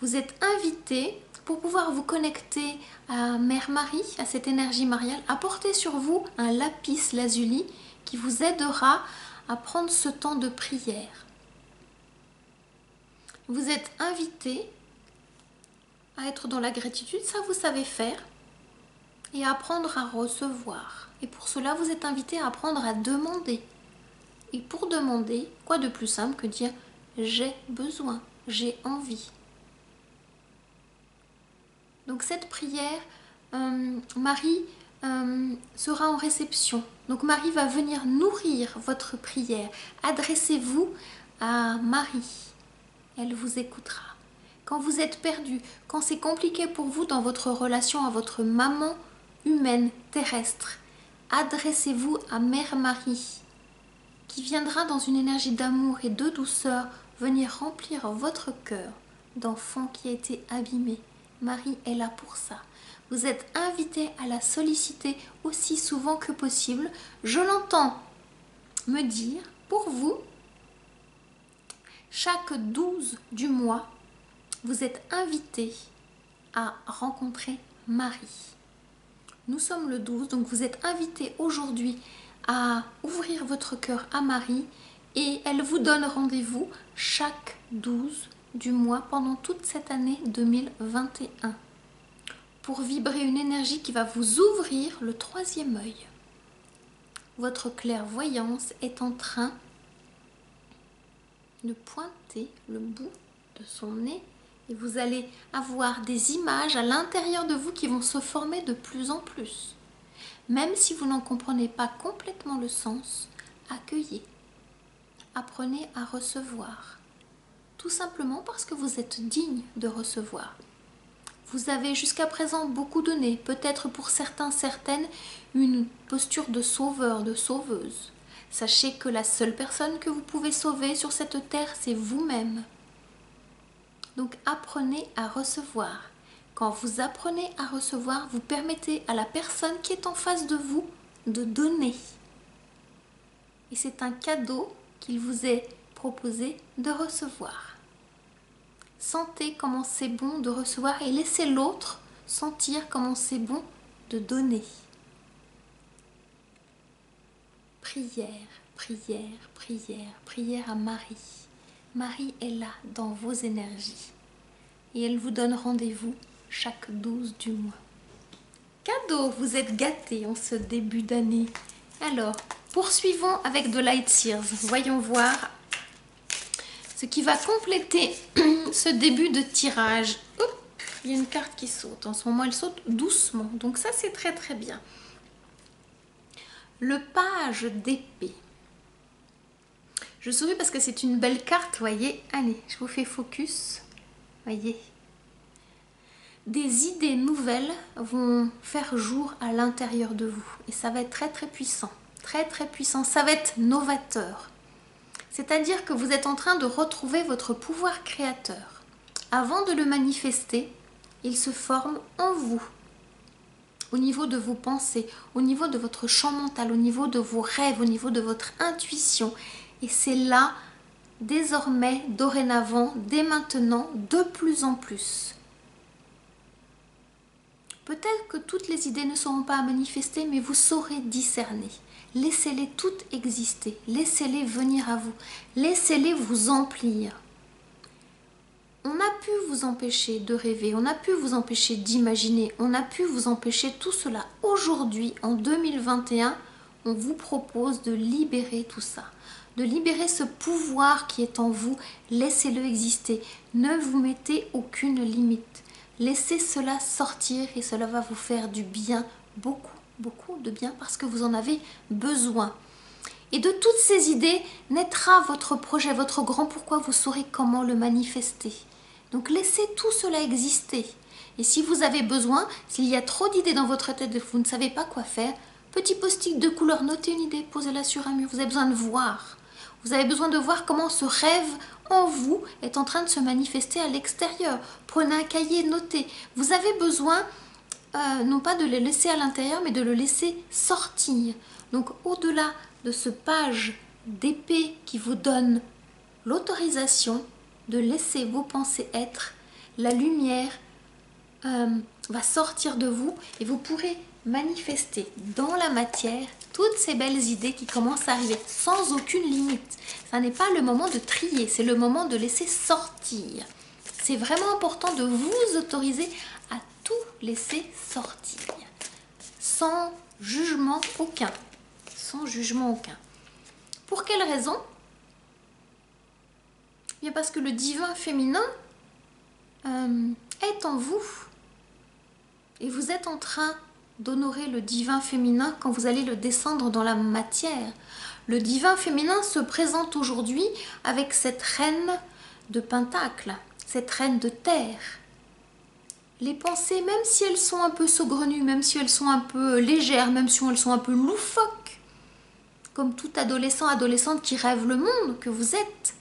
Vous êtes invités pour pouvoir vous connecter à Mère Marie, à cette énergie mariale, apportez sur vous un lapis lazuli qui vous aidera à prendre ce temps de prière. Vous êtes invité à être dans la gratitude, ça vous savez faire. et apprendre à recevoir. Et pour cela, vous êtes invité à apprendre à demander. Et pour demander, quoi de plus simple que dire j'ai besoin, j'ai envie. Donc cette prière, Marie sera en réception. Donc Marie va venir nourrir votre prière. Adressez-vous à Marie. Elle vous écoutera. Quand vous êtes perdu, quand c'est compliqué pour vous dans votre relation à votre maman humaine, terrestre, adressez-vous à Mère Marie, qui viendra dans une énergie d'amour et de douceur venir remplir votre cœur d'enfant qui a été abîmé. Marie est là pour ça. Vous êtes invité à la solliciter aussi souvent que possible. Je l'entends me dire, pour vous, chaque 12 du mois, vous êtes invité à rencontrer Marie. Nous sommes le 12, donc vous êtes invité aujourd'hui à ouvrir votre cœur à Marie et elle vous donne rendez-vous chaque 12 du mois pendant toute cette année 2021 pour vibrer une énergie qui va vous ouvrir le 3e œil. Votre clairvoyance est en train de pointer le bout de son nez et vous allez avoir des images à l'intérieur de vous qui vont se former de plus en plus. Même si vous n'en comprenez pas complètement le sens, accueillez. Apprenez à recevoir. Tout simplement parce que vous êtes digne de recevoir. Vous avez jusqu'à présent beaucoup donné, peut-être pour certains, certaines, une posture de sauveur, de sauveuse. Sachez que la seule personne que vous pouvez sauver sur cette terre, c'est vous-même. Donc apprenez à recevoir. Quand vous apprenez à recevoir, vous permettez à la personne qui est en face de vous de donner. Et c'est un cadeau qu'il vous est proposé de recevoir. Sentez comment c'est bon de recevoir et laissez l'autre sentir comment c'est bon de donner. Prière, prière, prière, prière à Marie. Marie est là dans vos énergies et elle vous donne rendez-vous chaque 12 du mois. Cadeau, vous êtes gâtés en ce début d'année. Alors, poursuivons avec de Light Sears. Voyons voir ce qui va compléter ce début de tirage. Oups, il y a une carte qui saute. En ce moment, elle saute doucement. Donc ça, c'est très très bien. Le page d'épée. Je souris parce que c'est une belle carte, voyez. Allez, je vous fais focus. Voyez. Des idées nouvelles vont faire jour à l'intérieur de vous. Et ça va être très très puissant. Très très puissant. Ça va être novateur. C'est-à-dire que vous êtes en train de retrouver votre pouvoir créateur. Avant de le manifester, il se forme en vous. Au niveau de vos pensées, au niveau de votre champ mental, au niveau de vos rêves, au niveau de votre intuition. Et c'est là, désormais, dorénavant, dès maintenant, de plus en plus. Peut-être que toutes les idées ne seront pas à manifester, mais vous saurez discerner. Laissez-les toutes exister, laissez-les venir à vous, laissez-les vous emplir. On a pu vous empêcher de rêver, on a pu vous empêcher d'imaginer, on a pu vous empêcher tout cela. Aujourd'hui, en 2021, on vous propose de libérer tout ça, de libérer ce pouvoir qui est en vous, laissez-le exister, ne vous mettez aucune limite. Laissez cela sortir et cela va vous faire du bien, beaucoup de bien parce que vous en avez besoin. Et de toutes ces idées naîtra votre projet, votre grand pourquoi, vous saurez comment le manifester. Donc laissez tout cela exister. Et si vous avez besoin, s'il y a trop d'idées dans votre tête et que vous ne savez pas quoi faire, petit post-it de couleur, notez une idée, posez-la sur un mur, vous avez besoin de voir. Vous avez besoin de voir comment ce rêve en vous est en train de se manifester à l'extérieur. Prenez un cahier, notez. Vous avez besoin, non pas de le laisser à l'intérieur, mais de le laisser sortir. Donc au-delà de ce page d'épée qui vous donne l'autorisation de laisser vos pensées être, la lumière va sortir de vous et vous pourrez manifester dans la matière toutes ces belles idées qui commencent à arriver sans aucune limite. Ça n'est pas le moment de trier, c'est le moment de laisser sortir. C'est vraiment important de vous autoriser à tout laisser sortir. sans jugement aucun. Sans jugement aucun. Pour quelle raison? Bien parce que le divin féminin est en vous. Et vous êtes en train d'honorer le divin féminin quand vous allez le descendre dans la matière. Le divin féminin se présente aujourd'hui avec cette reine de Pentacle, cette reine de terre. Les pensées, même si elles sont un peu saugrenues, même si elles sont un peu légères, même si elles sont un peu loufoques, comme tout adolescent, adolescente qui rêve le monde que vous êtes,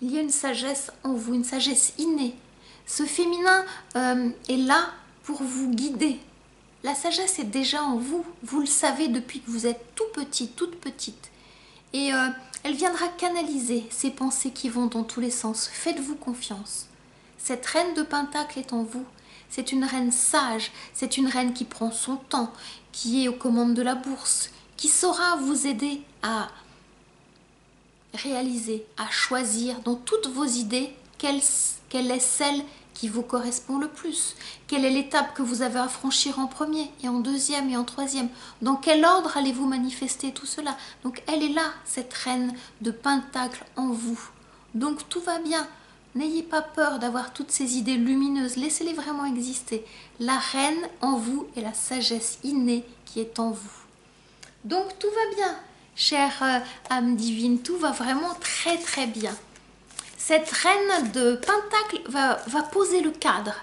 il y a une sagesse en vous, une sagesse innée. Ce féminin est là pour vous guider. La sagesse est déjà en vous, vous le savez depuis que vous êtes tout petit, toute petite. Et elle viendra canaliser ces pensées qui vont dans tous les sens. Faites-vous confiance. Cette reine de Pentacle est en vous. C'est une reine sage, c'est une reine qui prend son temps, qui est aux commandes de la bourse, qui saura vous aider à réaliser, à choisir dans toutes vos idées quelle est celle qui vous correspond le plus. Quelle est l'étape que vous avez à franchir en premier et en deuxième et en troisième? Dans quel ordre allez-vous manifester tout cela? Donc elle est là, cette reine de Pentacle en vous. Donc tout va bien. N'ayez pas peur d'avoir toutes ces idées lumineuses. Laissez-les vraiment exister. La reine en vous est la sagesse innée qui est en vous. Donc tout va bien, chère âme divine. Tout va vraiment très très bien. Cette reine de Pentacle va poser le cadre.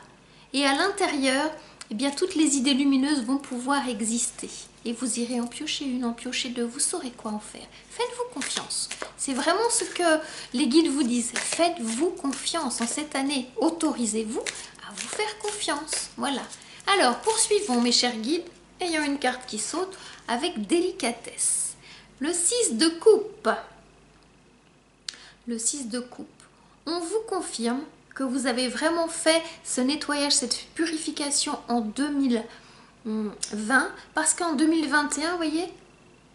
Et à l'intérieur, eh bien, toutes les idées lumineuses vont pouvoir exister. Et vous irez en piocher une, en piocher deux, vous saurez quoi en faire. Faites-vous confiance. C'est vraiment ce que les guides vous disent. Faites-vous confiance en cette année. Autorisez-vous à vous faire confiance. Voilà. Alors, poursuivons mes chers guides, ayant une carte qui saute avec délicatesse. Le 6 de coupe. Le 6 de coupe. On vous confirme que vous avez vraiment fait ce nettoyage, cette purification en 2020, parce qu'en 2021, vous voyez,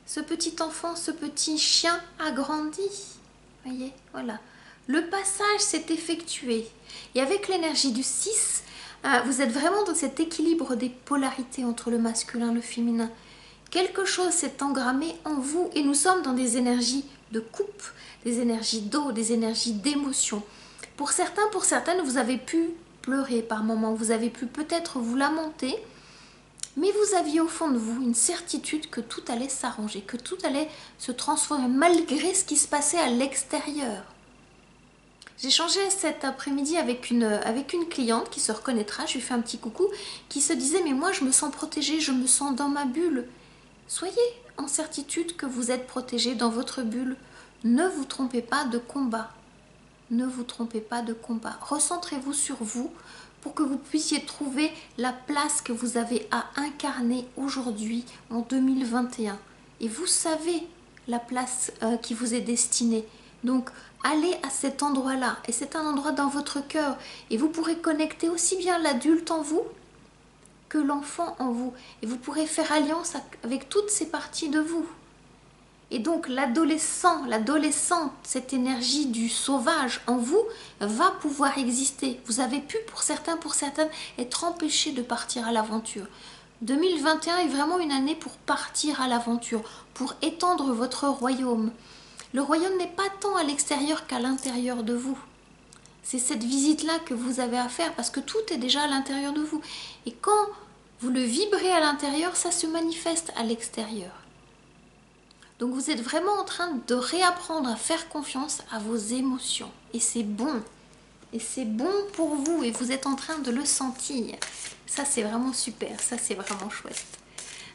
ce petit enfant, ce petit chien a grandi. Vous voyez, voilà. Le passage s'est effectué. Et avec l'énergie du 6, vous êtes vraiment dans cet équilibre des polarités entre le masculin et le féminin. Quelque chose s'est engrammé en vous et nous sommes dans des énergies de coupe, des énergies d'eau, des énergies d'émotion. Pour certains, pour certaines, vous avez pu pleurer par moments, vous avez pu peut-être vous lamenter, mais vous aviez au fond de vous une certitude que tout allait s'arranger, que tout allait se transformer malgré ce qui se passait à l'extérieur. J'ai échangé cet après-midi avec une cliente qui se reconnaîtra, je lui fais un petit coucou, qui se disait « mais moi je me sens protégée, je me sens dans ma bulle ». Soyez en certitude que vous êtes protégé dans votre bulle. Ne vous trompez pas de combat. Ne vous trompez pas de combat. Recentrez-vous sur vous pour que vous puissiez trouver la place que vous avez à incarner aujourd'hui en 2021. Et vous savez la place qui vous est destinée. Donc allez à cet endroit-là. Et c'est un endroit dans votre cœur. Et vous pourrez connecter aussi bien l'adulte en vous que l'enfant en vous. Et vous pourrez faire alliance avec toutes ces parties de vous. Et donc l'adolescent, l'adolescente, cette énergie du sauvage en vous va pouvoir exister. Vous avez pu, pour certains, pour certaines, être empêchés de partir à l'aventure. 2021 est vraiment une année pour partir à l'aventure, pour étendre votre royaume. Le royaume n'est pas tant à l'extérieur qu'à l'intérieur de vous. C'est cette visite-là que vous avez à faire parce que tout est déjà à l'intérieur de vous. Et quand vous le vibrez à l'intérieur, ça se manifeste à l'extérieur. Donc vous êtes vraiment en train de réapprendre à faire confiance à vos émotions. Et c'est bon. Et c'est bon pour vous. Et vous êtes en train de le sentir. Ça, c'est vraiment super. Ça, c'est vraiment chouette.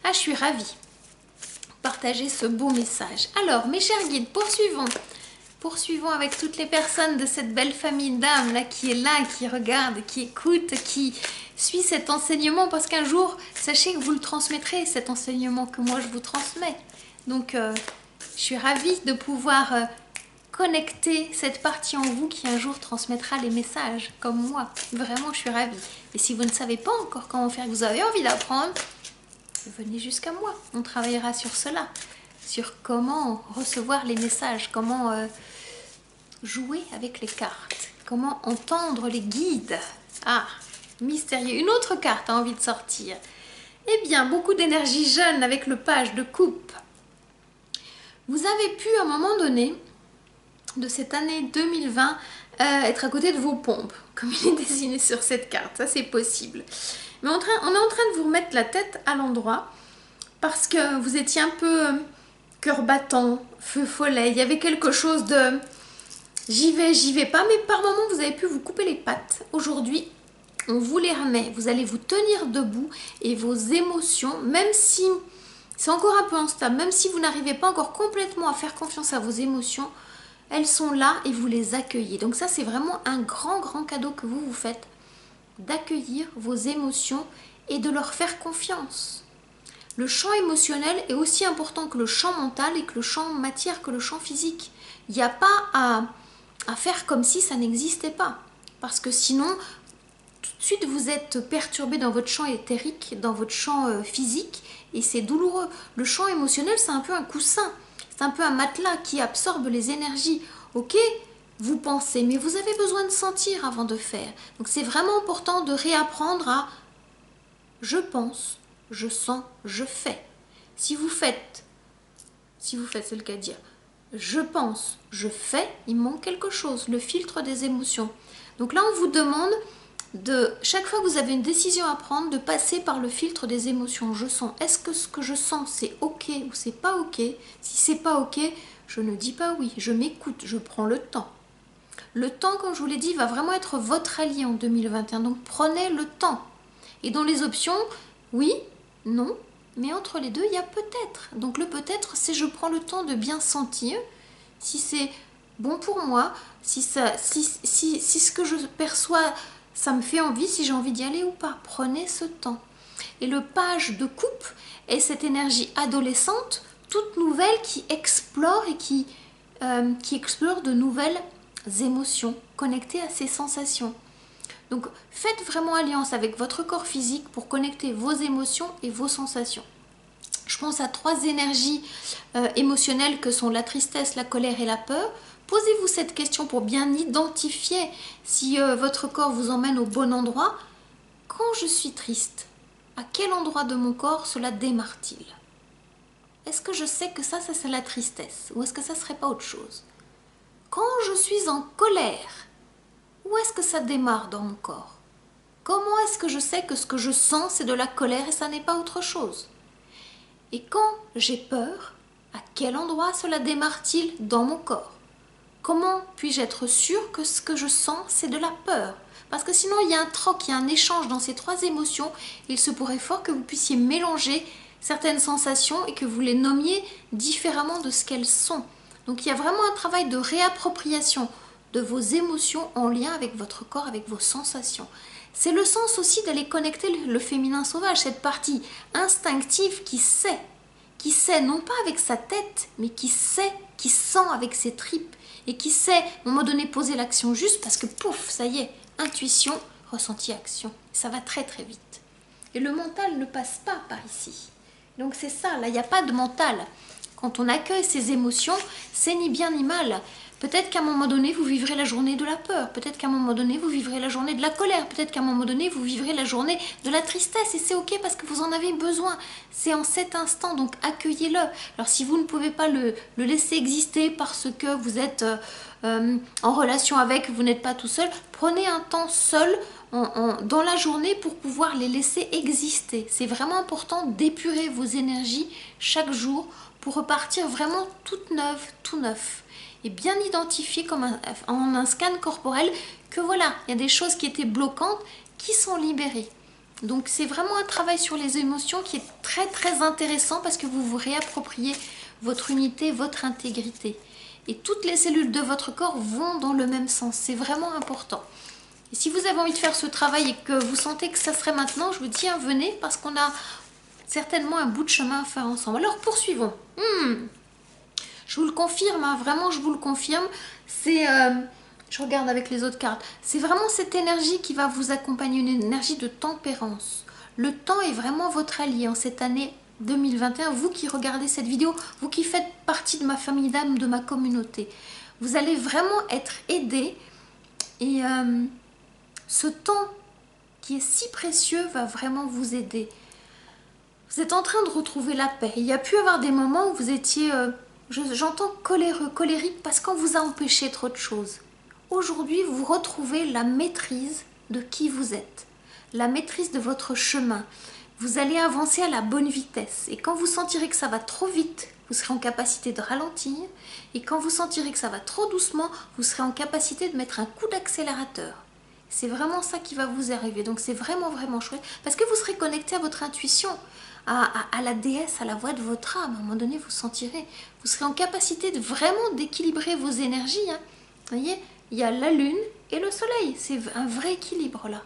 Ah, je suis ravie de partager ce beau message. Alors, mes chers guides, poursuivons. Poursuivons avec toutes les personnes de cette belle famille d'âmes là qui est là, qui regarde, qui écoute, qui suit cet enseignement. Parce qu'un jour, sachez que vous le transmettrez, cet enseignement que moi je vous transmets. Donc, je suis ravie de pouvoir connecter cette partie en vous qui un jour transmettra les messages, comme moi. Vraiment, je suis ravie. Et si vous ne savez pas encore comment faire, que vous avez envie d'apprendre, venez jusqu'à moi. On travaillera sur cela, sur comment recevoir les messages, comment jouer avec les cartes, comment entendre les guides. Ah, mystérieux. Une autre carte a envie de sortir. Eh bien, beaucoup d'énergie jeune avec le page de coupe. Vous avez pu, à un moment donné de cette année 2020, être à côté de vos pompes, comme il est dessiné sur cette carte. Ça, c'est possible. Mais on est en train de vous remettre la tête à l'endroit parce que vous étiez un peu cœur battant, feu follet. Il y avait quelque chose de j'y vais pas, mais par moments, vous avez pu vous couper les pattes. Aujourd'hui, on vous les remet. Vous allez vous tenir debout et vos émotions, même si c'est encore un peu instable, même si vous n'arrivez pas encore complètement à faire confiance à vos émotions, elles sont là et vous les accueillez. Donc ça, c'est vraiment un grand cadeau que vous vous faites, d'accueillir vos émotions et de leur faire confiance. Le champ émotionnel est aussi important que le champ mental et que le champ matière, que le champ physique. Il n'y a pas à faire comme si ça n'existait pas. Parce que sinon, tout de suite, vous êtes perturbé dans votre champ éthérique, dans votre champ physique, et c'est douloureux. Le champ émotionnel, c'est un peu un coussin. C'est un peu un matelas qui absorbe les énergies. Ok, vous pensez, mais vous avez besoin de sentir avant de faire. Donc c'est vraiment important de réapprendre à je pense, je sens, je fais. Si vous faites, c'est le cas de dire, je pense, je fais, il manque quelque chose, le filtre des émotions. Donc là, on vous demande de, chaque fois que vous avez une décision à prendre, de passer par le filtre des émotions. Je sens, est-ce que ce que je sens c'est ok ou c'est pas ok? Si c'est pas ok, je ne dis pas oui, je m'écoute, je prends le temps. Le temps, comme je vous l'ai dit, va vraiment être votre allié en 2021, donc prenez le temps. Et dans les options, oui, non, mais entre les deux, il y a peut-être. Donc le peut-être, c'est je prends le temps de bien sentir si c'est bon pour moi, si ce que je perçois, ça me fait envie, si j'ai envie d'y aller ou pas. Prenez ce temps. Et le page de coupe est cette énergie adolescente, toute nouvelle, qui explore et qui explore de nouvelles émotions connectées à ces sensations. Donc faites vraiment alliance avec votre corps physique pour connecter vos émotions et vos sensations. Je pense à 3 énergies émotionnelles que sont la tristesse, la colère et la peur. Posez-vous cette question pour bien identifier si votre corps vous emmène au bon endroit. Quand je suis triste, à quel endroit de mon corps cela démarre-t-il? Est-ce que je sais que ça c'est la tristesse? Ou est-ce que ça serait pas autre chose? Quand je suis en colère, où est-ce que ça démarre dans mon corps? Comment est-ce que je sais que ce que je sens c'est de la colère et ça n'est pas autre chose? Et quand j'ai peur, à quel endroit cela démarre-t-il dans mon corps? Comment puis-je être sûre que ce que je sens, c'est de la peur? Parce que sinon, il y a un troc, il y a un échange dans ces 3 émotions. Il se pourrait fort que vous puissiez mélanger certaines sensations et que vous les nommiez différemment de ce qu'elles sont. Donc, il y a vraiment un travail de réappropriation de vos émotions en lien avec votre corps, avec vos sensations. C'est le sens aussi d'aller connecter le féminin sauvage, cette partie instinctive qui sait non pas avec sa tête, mais qui sait, qui sent avec ses tripes et qui sait, à un moment donné, poser l'action juste parce que pouf, ça y est, intuition, ressenti, action. Ça va très vite. Et le mental ne passe pas par ici. Donc c'est ça, là, il n'y a pas de mental. Quand on accueille ses émotions, c'est ni bien ni mal. Peut-être qu'à un moment donné, vous vivrez la journée de la peur. Peut-être qu'à un moment donné, vous vivrez la journée de la colère. Peut-être qu'à un moment donné, vous vivrez la journée de la tristesse. Et c'est ok parce que vous en avez besoin. C'est en cet instant, donc accueillez-le. Alors si vous ne pouvez pas le laisser exister parce que vous êtes en relation avec, vous n'êtes pas tout seul, prenez un temps seul dans la journée pour pouvoir les laisser exister. C'est vraiment important d'épurer vos énergies chaque jour pour repartir vraiment toute neuve, tout neuf. Et bien identifier comme en un scan corporel que voilà, il y a des choses qui étaient bloquantes qui sont libérées. Donc c'est vraiment un travail sur les émotions qui est très intéressant parce que vous vous réappropriez votre unité, votre intégrité. Et toutes les cellules de votre corps vont dans le même sens. C'est vraiment important. Et si vous avez envie de faire ce travail et que vous sentez que ça serait maintenant, je vous dis venez parce qu'on a certainement un bout de chemin à faire ensemble. Alors poursuivons. Je vous le confirme, hein, vraiment je vous le confirme, c'est, je regarde avec les autres cartes, c'est vraiment cette énergie qui va vous accompagner, une énergie de tempérance. Le temps est vraiment votre allié en cette année 2021, vous qui regardez cette vidéo, vous qui faites partie de ma famille d'âmes, de ma communauté. Vous allez vraiment être aidés et ce temps qui est si précieux va vraiment vous aider Vous êtes en train de retrouver la paix. Il y a pu avoir des moments où vous étiez, j'entends coléreux, colérique parce qu'on vous a empêché trop de choses. Aujourd'hui, vous retrouvez la maîtrise de qui vous êtes, la maîtrise de votre chemin. Vous allez avancer à la bonne vitesse. Et quand vous sentirez que ça va trop vite, vous serez en capacité de ralentir. Et quand vous sentirez que ça va trop doucement, vous serez en capacité de mettre un coup d'accélérateur. C'est vraiment ça qui va vous arriver. Donc c'est vraiment, vraiment chouette. Parce que vous serez connecté à votre intuition, à la déesse, à la voix de votre âme. À un moment donné, vous sentirez. Vous serez en capacité de vraiment d'équilibrer vos énergies. Hein. Vous voyez, il y a la lune et le soleil. C'est un vrai équilibre là.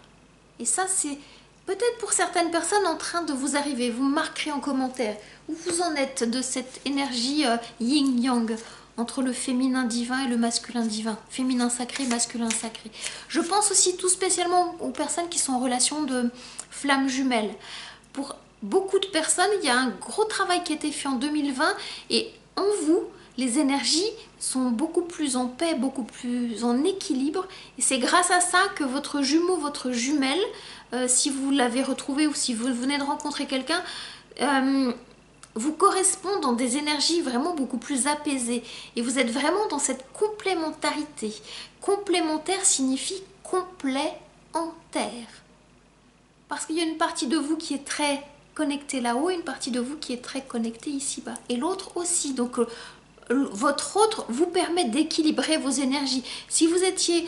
Et ça, c'est peut-être pour certaines personnes en train de vous arriver. Vous marquerez en commentaire où vous en êtes de cette énergie yin-yang entre le féminin divin et le masculin divin. Féminin sacré, masculin sacré. Je pense aussi tout spécialement aux personnes qui sont en relation de flammes jumelles. Pour beaucoup de personnes, il y a un gros travail qui a été fait en 2020 et en vous, les énergies sont beaucoup plus en paix, beaucoup plus en équilibre. Et c'est grâce à ça que votre jumeau, votre jumelle, si vous l'avez retrouvé ou si vous venez de rencontrer quelqu'un, vous correspond dans des énergies vraiment beaucoup plus apaisées. Et vous êtes vraiment dans cette complémentarité. Complémentaire signifie complet en terre. Parce qu'il y a une partie de vous qui est très connectée là-haut et une partie de vous qui est très connectée ici-bas. Et l'autre aussi. Donc votre autre vous permet d'équilibrer vos énergies. Si vous étiez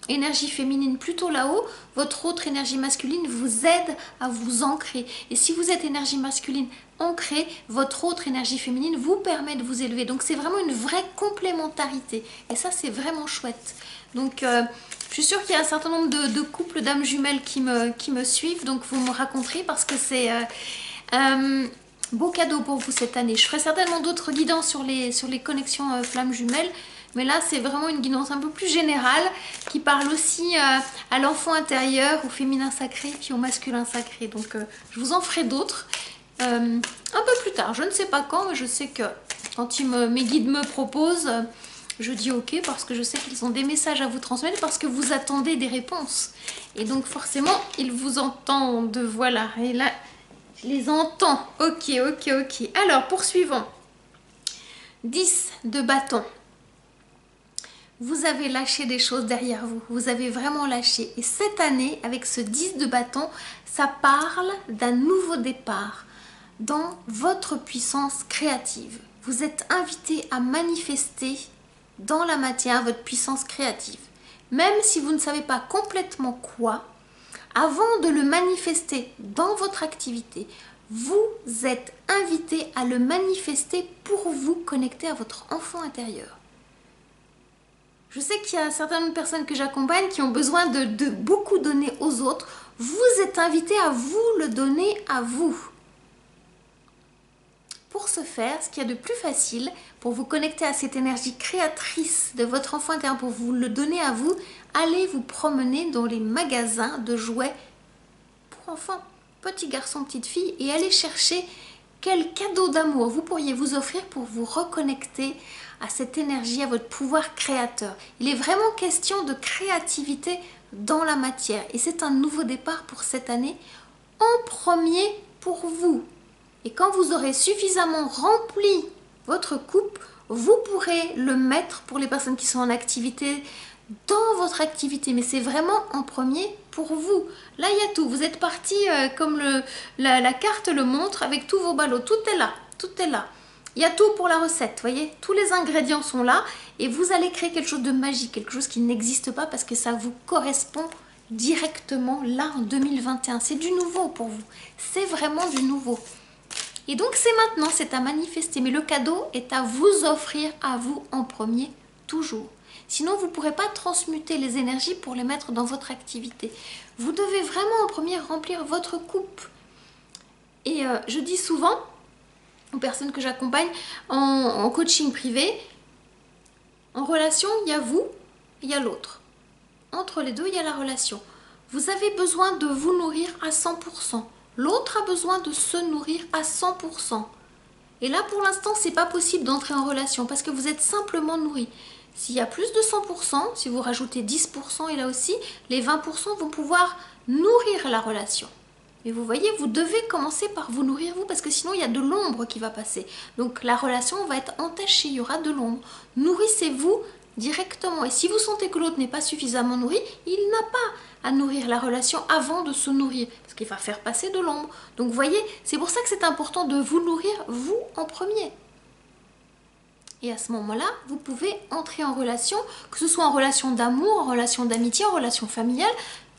énergie féminine plutôt là-haut, votre autre énergie masculine vous aide à vous ancrer. Et si vous êtes énergie masculine ancrée, votre autre énergie féminine vous permet de vous élever. Donc c'est vraiment une vraie complémentarité. Et ça, c'est vraiment chouette. Donc je suis sûre qu'il y a un certain nombre de couples d'âmes jumelles qui me suivent. Donc vous me raconterez parce que c'est beau cadeau pour vous cette année. Je ferai certainement d'autres guidances sur les connexions flammes jumelles. Mais là, c'est vraiment une guidance un peu plus générale qui parle aussi à l'enfant intérieur, au féminin sacré, puis au masculin sacré. Donc, je vous en ferai d'autres un peu plus tard. Je ne sais pas quand, mais je sais que quand mes guides me proposent, je dis ok parce que je sais qu'ils ont des messages à vous transmettre parce que vous attendez des réponses. Et donc, forcément, ils vous entendent. Voilà. Et là, je les entends. Ok. Alors, poursuivons. 10 de bâton. Vous avez lâché des choses derrière vous, vous avez vraiment lâché. Et cette année, avec ce 10 de bâton, ça parle d'un nouveau départ dans votre puissance créative. Vous êtes invité à manifester dans la matière votre puissance créative. Même si vous ne savez pas complètement quoi, avant de le manifester dans votre activité, vous êtes invité à le manifester pour vous connecter à votre enfant intérieur. Je sais qu'il y a certaines personnes que j'accompagne qui ont besoin de beaucoup donner aux autres. Vous êtes invité à vous le donner à vous. Pour ce faire, ce qu'il y a de plus facile, pour vous connecter à cette énergie créatrice de votre enfant intérieur, pour vous le donner à vous, allez vous promener dans les magasins de jouets pour enfants, petits garçons, petites filles, et allez chercher quel cadeau d'amour vous pourriez vous offrir pour vous reconnecter à cette énergie, à votre pouvoir créateur. Il est vraiment question de créativité dans la matière. Et c'est un nouveau départ pour cette année, en premier pour vous. Et quand vous aurez suffisamment rempli votre coupe, vous pourrez le mettre pour les personnes qui sont en activité, dans votre activité. Mais c'est vraiment en premier pour vous. Là, il y a tout. Vous êtes parti comme la carte le montre, avec tous vos ballots. Tout est là. Tout est là. Il y a tout pour la recette, voyez, tous les ingrédients sont là et vous allez créer quelque chose de magique, quelque chose qui n'existe pas parce que ça vous correspond directement là en 2021. C'est du nouveau pour vous, c'est vraiment du nouveau. Et donc c'est maintenant, c'est à manifester, mais le cadeau est à vous offrir à vous en premier, toujours. Sinon, vous ne pourrez pas transmuter les énergies pour les mettre dans votre activité. Vous devez vraiment en premier remplir votre coupe. Et je dis souvent aux personnes que j'accompagne en coaching privé, en relation, il y a vous, il y a l'autre. Entre les deux, il y a la relation. Vous avez besoin de vous nourrir à 100%. L'autre a besoin de se nourrir à 100%. Et là, pour l'instant, c'est pas possible d'entrer en relation parce que vous êtes simplement nourri. S'il y a plus de 100%, si vous rajoutez 10%, et là aussi, les 20% vont pouvoir nourrir la relation. Mais vous voyez, vous devez commencer par vous nourrir vous, parce que sinon il y a de l'ombre qui va passer. Donc la relation va être entachée, il y aura de l'ombre. Nourrissez-vous directement. Et si vous sentez que l'autre n'est pas suffisamment nourri, il n'a pas à nourrir la relation avant de se nourrir, parce qu'il va faire passer de l'ombre. Donc vous voyez, c'est pour ça que c'est important de vous nourrir vous en premier. Et à ce moment-là, vous pouvez entrer en relation, que ce soit en relation d'amour, en relation d'amitié, en relation familiale,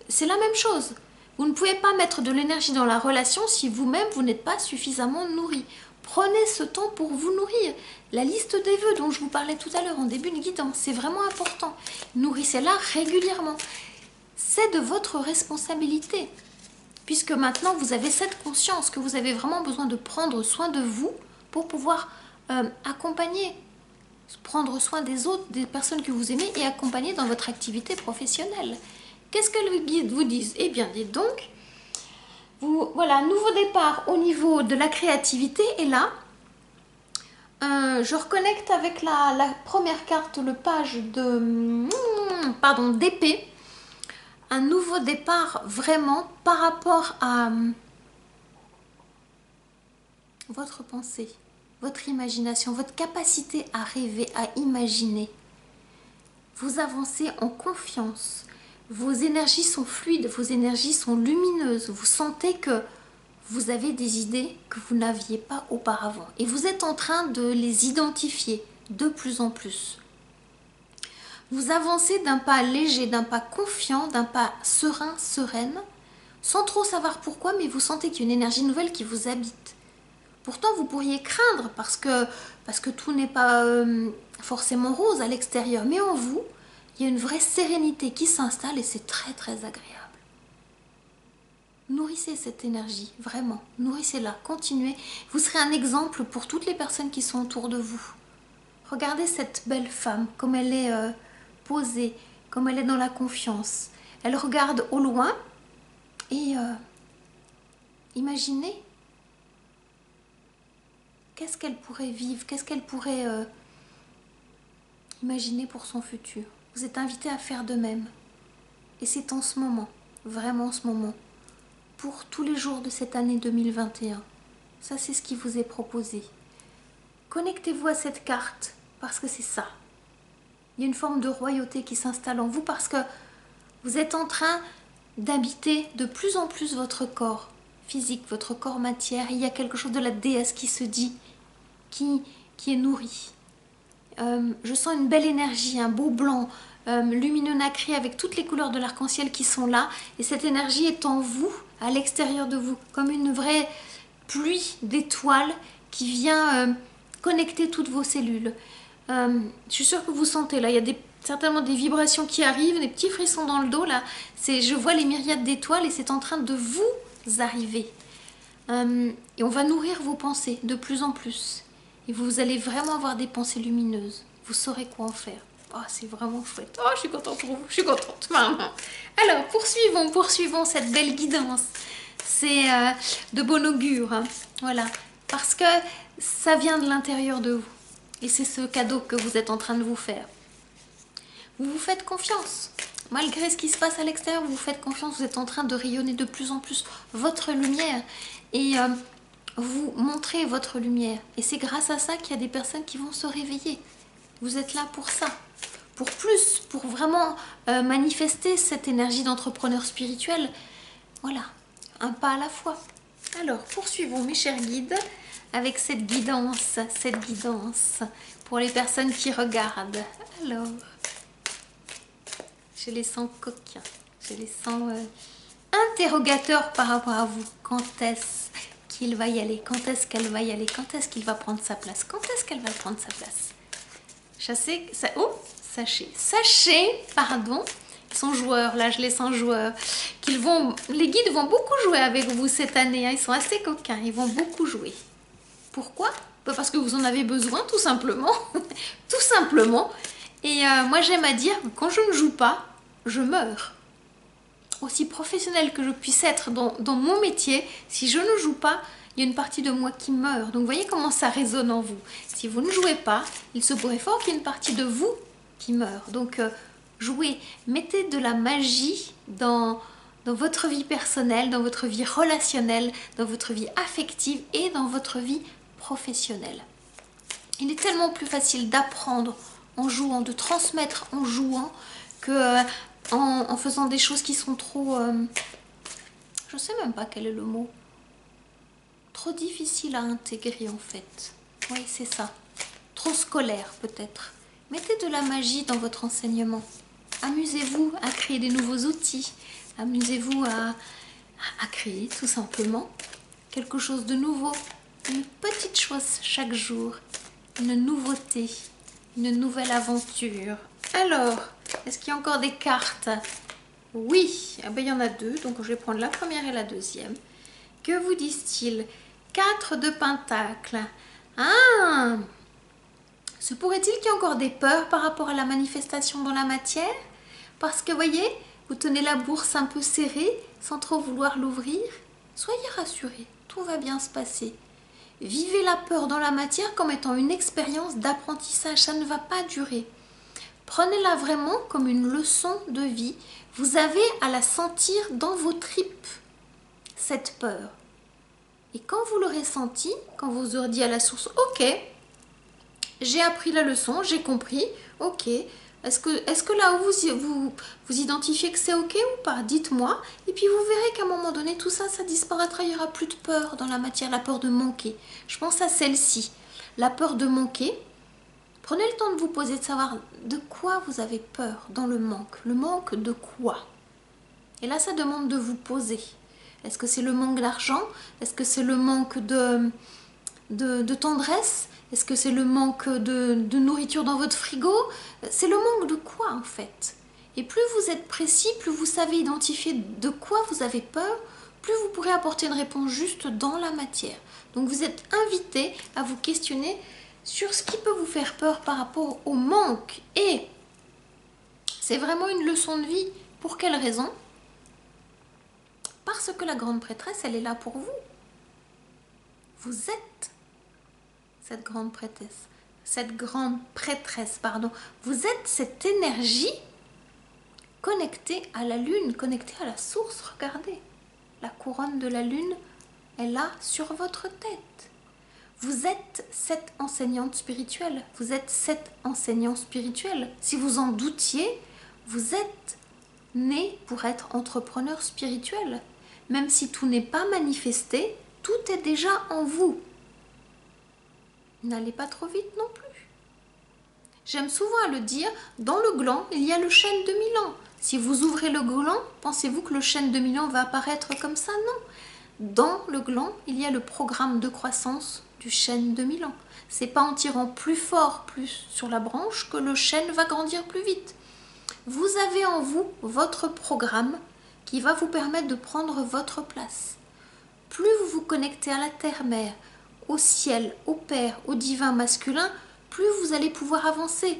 c'est la même chose. Vous ne pouvez pas mettre de l'énergie dans la relation si vous-même vous n'êtes pas suffisamment nourri. Prenez ce temps pour vous nourrir. La liste des vœux dont je vous parlais tout à l'heure en début de guidance, c'est vraiment important. Nourrissez-la régulièrement. C'est de votre responsabilité. Puisque maintenant vous avez cette conscience que vous avez vraiment besoin de prendre soin de vous pour pouvoir accompagner, prendre soin des autres, des personnes que vous aimez et accompagner dans votre activité professionnelle. Qu'est-ce que les guides vous disent? Eh bien, dites donc, voilà, nouveau départ au niveau de la créativité. Et là, je reconnecte avec la première carte, le page de, d'épée. Un nouveau départ vraiment par rapport à votre pensée, votre imagination, votre capacité à rêver, à imaginer. Vous avancez en confiance. Vos énergies sont fluides, vos énergies sont lumineuses. Vous sentez que vous avez des idées que vous n'aviez pas auparavant. Et vous êtes en train de les identifier de plus en plus. Vous avancez d'un pas léger, d'un pas confiant, d'un pas serein, sereine, sans trop savoir pourquoi, mais vous sentez qu'il y a une énergie nouvelle qui vous habite. Pourtant, vous pourriez craindre parce que tout n'est pas forcément rose à l'extérieur, mais en vous, il y a une vraie sérénité qui s'installe et c'est très très agréable. Nourrissez cette énergie, vraiment, nourrissez-la, continuez. Vous serez un exemple pour toutes les personnes qui sont autour de vous. Regardez cette belle femme, comme elle est posée, comme elle est dans la confiance. Elle regarde au loin et imaginez qu'est-ce qu'elle pourrait vivre, qu'est-ce qu'elle pourrait imaginer pour son futur. Vous êtes invité à faire de même. Et c'est en ce moment, vraiment en ce moment, pour tous les jours de cette année 2021. Ça, c'est ce qui vous est proposé. Connectez-vous à cette carte, parce que c'est ça. Il y a une forme de royauté qui s'installe en vous, parce que vous êtes en train d'habiter de plus en plus votre corps physique, votre corps matière. Il y a quelque chose de la déesse qui se dit, qui est nourri. Je sens une belle énergie, un beau blanc, lumineux nacré avec toutes les couleurs de l'arc-en-ciel qui sont là. Et cette énergie est en vous, à l'extérieur de vous, comme une vraie pluie d'étoiles qui vient connecter toutes vos cellules. Je suis sûre que vous sentez là, il y a certainement des vibrations qui arrivent, des petits frissons dans le dos là. Je vois les myriades d'étoiles et c'est en train de vous arriver. Et on va nourrir vos pensées de plus en plus. Et vous allez vraiment avoir des pensées lumineuses. Vous saurez quoi en faire. Oh, c'est vraiment chouette. Oh, je suis contente pour vous. Je suis contente. Alors, poursuivons cette belle guidance. C'est de bon augure. Hein. Voilà. Parce que ça vient de l'intérieur de vous. Et c'est ce cadeau que vous êtes en train de vous faire. Vous vous faites confiance. Malgré ce qui se passe à l'extérieur, vous vous faites confiance. Vous êtes en train de rayonner de plus en plus votre lumière. Et vous montrez votre lumière. Et c'est grâce à ça qu'il y a des personnes qui vont se réveiller. Vous êtes là pour ça. Pour vraiment manifester cette énergie d'entrepreneur spirituel. Voilà, un pas à la fois. Alors, poursuivons mes chers guides avec cette guidance pour les personnes qui regardent. Alors, je les sens coquins, je les sens interrogateurs par rapport à vous. Quand est-ce qu'il va y aller? Quand est-ce qu'elle va y aller? Quand est-ce qu'il va prendre sa place? Quand est-ce qu'elle va prendre sa place? Sachez, pardon, ils sont joueurs, là je les sens joueurs, les guides vont beaucoup jouer avec vous cette année, hein, ils sont assez coquins, ils vont beaucoup jouer. Pourquoi? Parce que vous en avez besoin, tout simplement, tout simplement. Et moi j'aime à dire que quand je ne joue pas, je meurs. Aussi professionnelle que je puisse être dans mon métier, si je ne joue pas, il y a une partie de moi qui meurt. Donc, vous voyez comment ça résonne en vous. Si vous ne jouez pas, il se pourrait fort qu'il y ait une partie de vous qui meurt. Donc, jouez. Mettez de la magie dans dans votre vie personnelle, dans votre vie relationnelle, dans votre vie affective et dans votre vie professionnelle. Il est tellement plus facile d'apprendre en jouant, de transmettre en jouant, que en faisant des choses qui sont trop... je ne sais même pas quel est le mot. Trop difficile à intégrer en fait. Oui, c'est ça. Trop scolaire peut-être. Mettez de la magie dans votre enseignement. Amusez-vous à créer des nouveaux outils. Amusez-vous à créer tout simplement quelque chose de nouveau. Une petite chose chaque jour. Une nouveauté. Une nouvelle aventure. Alors, est-ce qu'il y a encore des cartes? Oui, eh ben, il y en a deux. Donc je vais prendre la première et la deuxième. Que vous disent-ils? 4 de pentacles. Ah! Se pourrait-il qu'il y ait encore des peurs par rapport à la manifestation dans la matière? Parce que, voyez, vous tenez la bourse un peu serrée, sans trop vouloir l'ouvrir. Soyez rassurés, tout va bien se passer. Vivez la peur dans la matière comme étant une expérience d'apprentissage, ça ne va pas durer. Prenez-la vraiment comme une leçon de vie. Vous avez à la sentir dans vos tripes, cette peur. Et quand vous l'aurez senti, quand vous aurez dit à la source, ok, j'ai appris la leçon, j'ai compris, ok, est-ce que là où vous identifiez que c'est ok ou pas? Dites-moi, et puis vous verrez qu'à un moment donné, tout ça, ça disparaîtra, il n'y aura plus de peur dans la matière, la peur de manquer. Je pense à celle-ci, la peur de manquer. Prenez le temps de vous poser, de savoir de quoi vous avez peur dans le manque de quoi? Et là, ça demande de vous poser. Est-ce que c'est le manque d'argent? Est-ce que c'est le manque de tendresse? Est-ce que c'est le manque de nourriture dans votre frigo? C'est le manque de quoi en fait? Et plus vous êtes précis, plus vous savez identifier de quoi vous avez peur, plus vous pourrez apporter une réponse juste dans la matière. Donc vous êtes invité à vous questionner sur ce qui peut vous faire peur par rapport au manque. Et c'est vraiment une leçon de vie. Pour quelle raison? Parce que la grande prêtresse, elle est là pour vous. Vous êtes cette grande prêtresse, pardon. Vous êtes cette énergie connectée à la lune, connectée à la source. Regardez, la couronne de la lune est là sur votre tête. Vous êtes cette enseignante spirituelle. Vous êtes cet enseignant spirituel. Si vous en doutiez, vous êtes né pour être entrepreneur spirituel. Même si tout n'est pas manifesté, tout est déjà en vous. N'allez pas trop vite non plus. J'aime souvent à le dire, dans le gland, il y a le chêne de Milan. Si vous ouvrez le gland, pensez-vous que le chêne de Milan va apparaître comme ça? Non. Dans le gland, il y a le programme de croissance du chêne de Milan. C'est pas en tirant plus fort, plus sur la branche, que le chêne va grandir plus vite. Vous avez en vous votre programme qui va vous permettre de prendre votre place. Plus vous vous connectez à la terre-mère, au ciel, au Père, au divin masculin, plus vous allez pouvoir avancer.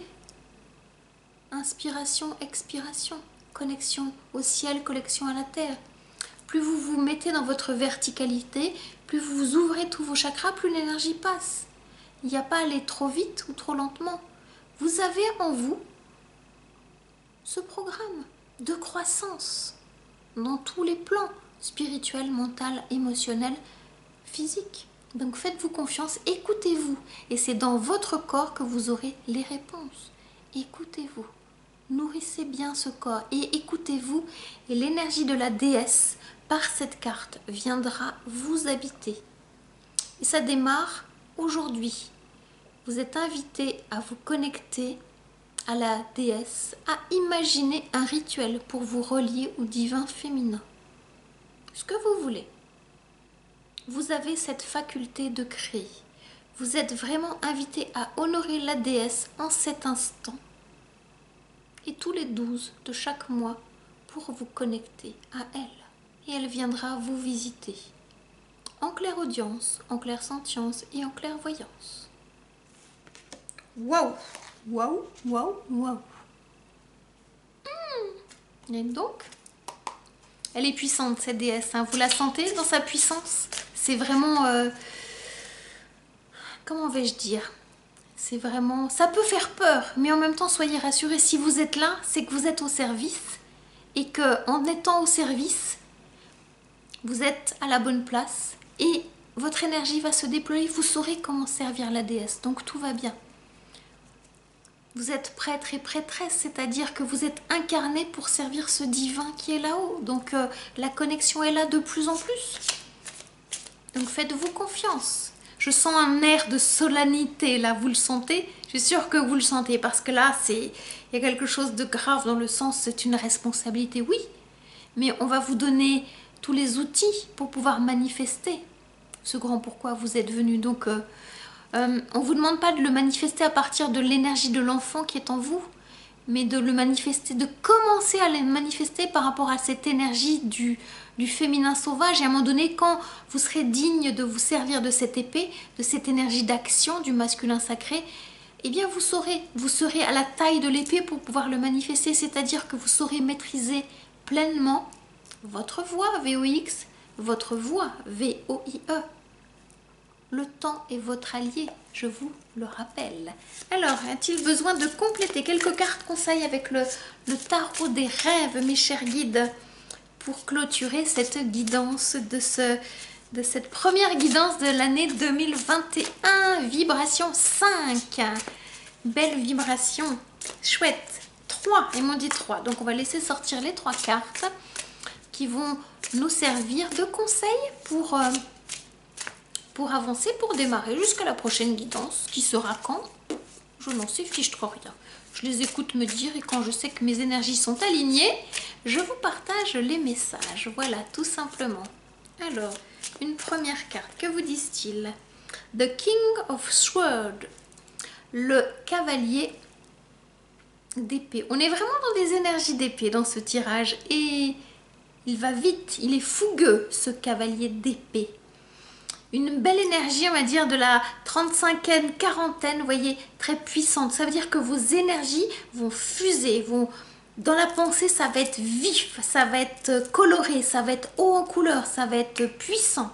Inspiration, expiration, connexion au ciel, connexion à la terre. Plus vous vous mettez dans votre verticalité, plus vous ouvrez tous vos chakras, plus l'énergie passe. Il n'y a pas à aller trop vite ou trop lentement. Vous avez en vous ce programme de croissance dans tous les plans, spirituel, mental, émotionnel, physique. Donc faites-vous confiance, écoutez-vous. Et c'est dans votre corps que vous aurez les réponses. Écoutez-vous. Nourrissez bien ce corps et écoutez-vous. Et l'énergie de la déesse, par cette carte, viendra vous habiter. Et ça démarre aujourd'hui. Vous êtes invité à vous connecter à la déesse, à imaginer un rituel pour vous relier au divin féminin. Ce que vous voulez. Vous avez cette faculté de créer. Vous êtes vraiment invité à honorer la déesse en cet instant et tous les 12 de chaque mois pour vous connecter à elle. Et elle viendra vous visiter en clairaudience, en clairsentience et en clairvoyance. Waouh! Waouh! Waouh! Waouh! Et donc, elle est puissante cette déesse, hein. Vous la sentez dans sa puissance? C'est vraiment... comment vais-je dire? C'est vraiment... Ça peut faire peur, mais en même temps, soyez rassurés. Si vous êtes là, c'est que vous êtes au service et que en étant au service, vous êtes à la bonne place et votre énergie va se déployer. Vous saurez comment servir la déesse, donc tout va bien. Vous êtes prêtre et prêtresse, c'est-à-dire que vous êtes incarné pour servir ce divin qui est là-haut. Donc la connexion est là de plus en plus. Donc faites-vous confiance. Je sens un air de solennité là, vous le sentez? Je suis sûre que vous le sentez parce que là, il y a quelque chose de grave dans le sens, c'est une responsabilité, oui. Mais on va vous donner tous les outils pour pouvoir manifester ce grand pourquoi vous êtes venu. Donc on ne vous demande pas de le manifester à partir de l'énergie de l'enfant qui est en vous, mais de le manifester, de commencer à le manifester par rapport à cette énergie du féminin sauvage. Et à un moment donné, quand vous serez digne de vous servir de cette épée, de cette énergie d'action du masculin sacré, eh bien vous serez à la taille de l'épée pour pouvoir le manifester, c'est-à-dire que vous saurez maîtriser pleinement votre voix VOX, votre voix VOIE. Le temps est votre allié, je vous le rappelle. Alors, a-t-il besoin de compléter quelques cartes conseils avec le tarot des rêves, mes chers guides, pour clôturer cette guidance de cette première guidance de l'année 2021, vibration 5. Belle vibration, chouette. 3, ils m'ont dit 3. Donc on va laisser sortir les 3 cartes qui vont nous servir de conseils pour avancer, pour démarrer jusqu'à la prochaine guidance, qui sera quand? Je n'en sais fiche trop rien. Je les écoute me dire et quand je sais que mes énergies sont alignées, je vous partage les messages. Voilà, tout simplement. Alors, une première carte, que vous disent-ils? The King of Swords, le cavalier d'épée. On est vraiment dans des énergies d'épée dans ce tirage et il va vite, il est fougueux ce cavalier d'épée. Une belle énergie, on va dire, de la 35e, 40e, vous voyez, très puissante. Ça veut dire que vos énergies vont fuser, dans la pensée, ça va être vif, ça va être coloré, ça va être haut en couleur, ça va être puissant.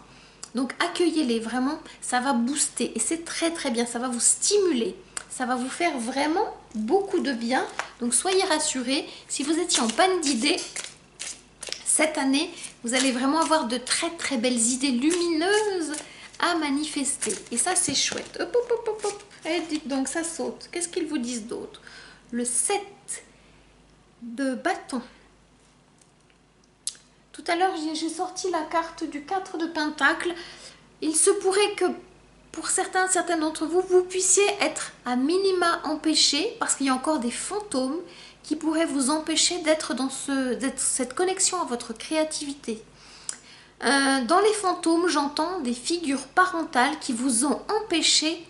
Donc accueillez-les, vraiment, ça va booster et c'est très très bien, ça va vous stimuler. Ça va vous faire vraiment beaucoup de bien. Donc soyez rassurés, si vous étiez en panne d'idées, cette année, vous allez vraiment avoir de très très belles idées lumineuses à manifester. Et ça, c'est chouette. Hop, hop, hop, hop, hop. Eh, dites donc, ça saute. Qu'est-ce qu'ils vous disent d'autre? Le 7 de bâton. Tout à l'heure, j'ai sorti la carte du 4 de pentacle. Il se pourrait que pour certains d'entre vous, vous puissiez être à minima empêchés parce qu'il y a encore des fantômes qui pourraient vous empêcher d'être dans cette connexion à votre créativité. Dans les fantômes, j'entends des figures parentales qui vous ont empêché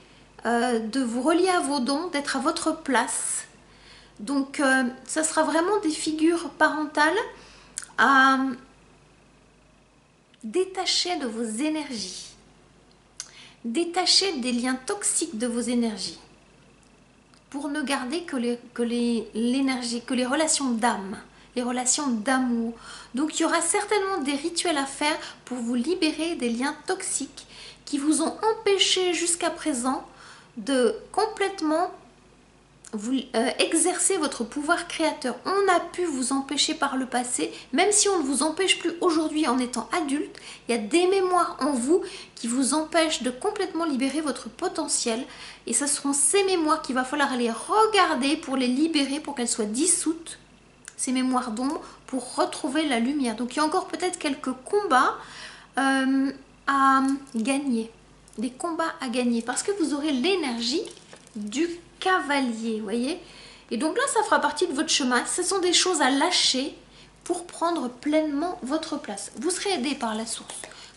de vous relier à vos dons, d'être à votre place. Donc, ça sera vraiment des figures parentales à détacher de vos énergies. Détacher des liens toxiques de vos énergies. Pour ne garder que les relations d'âme, les relations d'amour. Donc il y aura certainement des rituels à faire pour vous libérer des liens toxiques qui vous ont empêché jusqu'à présent de complètement exercer votre pouvoir créateur. On a pu vous empêcher par le passé, même si on ne vous empêche plus aujourd'hui en étant adulte, il y a des mémoires en vous qui vous empêchent de complètement libérer votre potentiel et ce seront ces mémoires qu'il va falloir aller regarder pour les libérer, pour qu'elles soient dissoutes, ces mémoires d'ombre, pour retrouver la lumière. Donc il y a encore peut-être quelques combats à gagner, des combats à gagner parce que vous aurez l'énergie du cavalier, vous voyez. Et donc là, ça fera partie de votre chemin. Ce sont des choses à lâcher pour prendre pleinement votre place. Vous serez aidé par la source.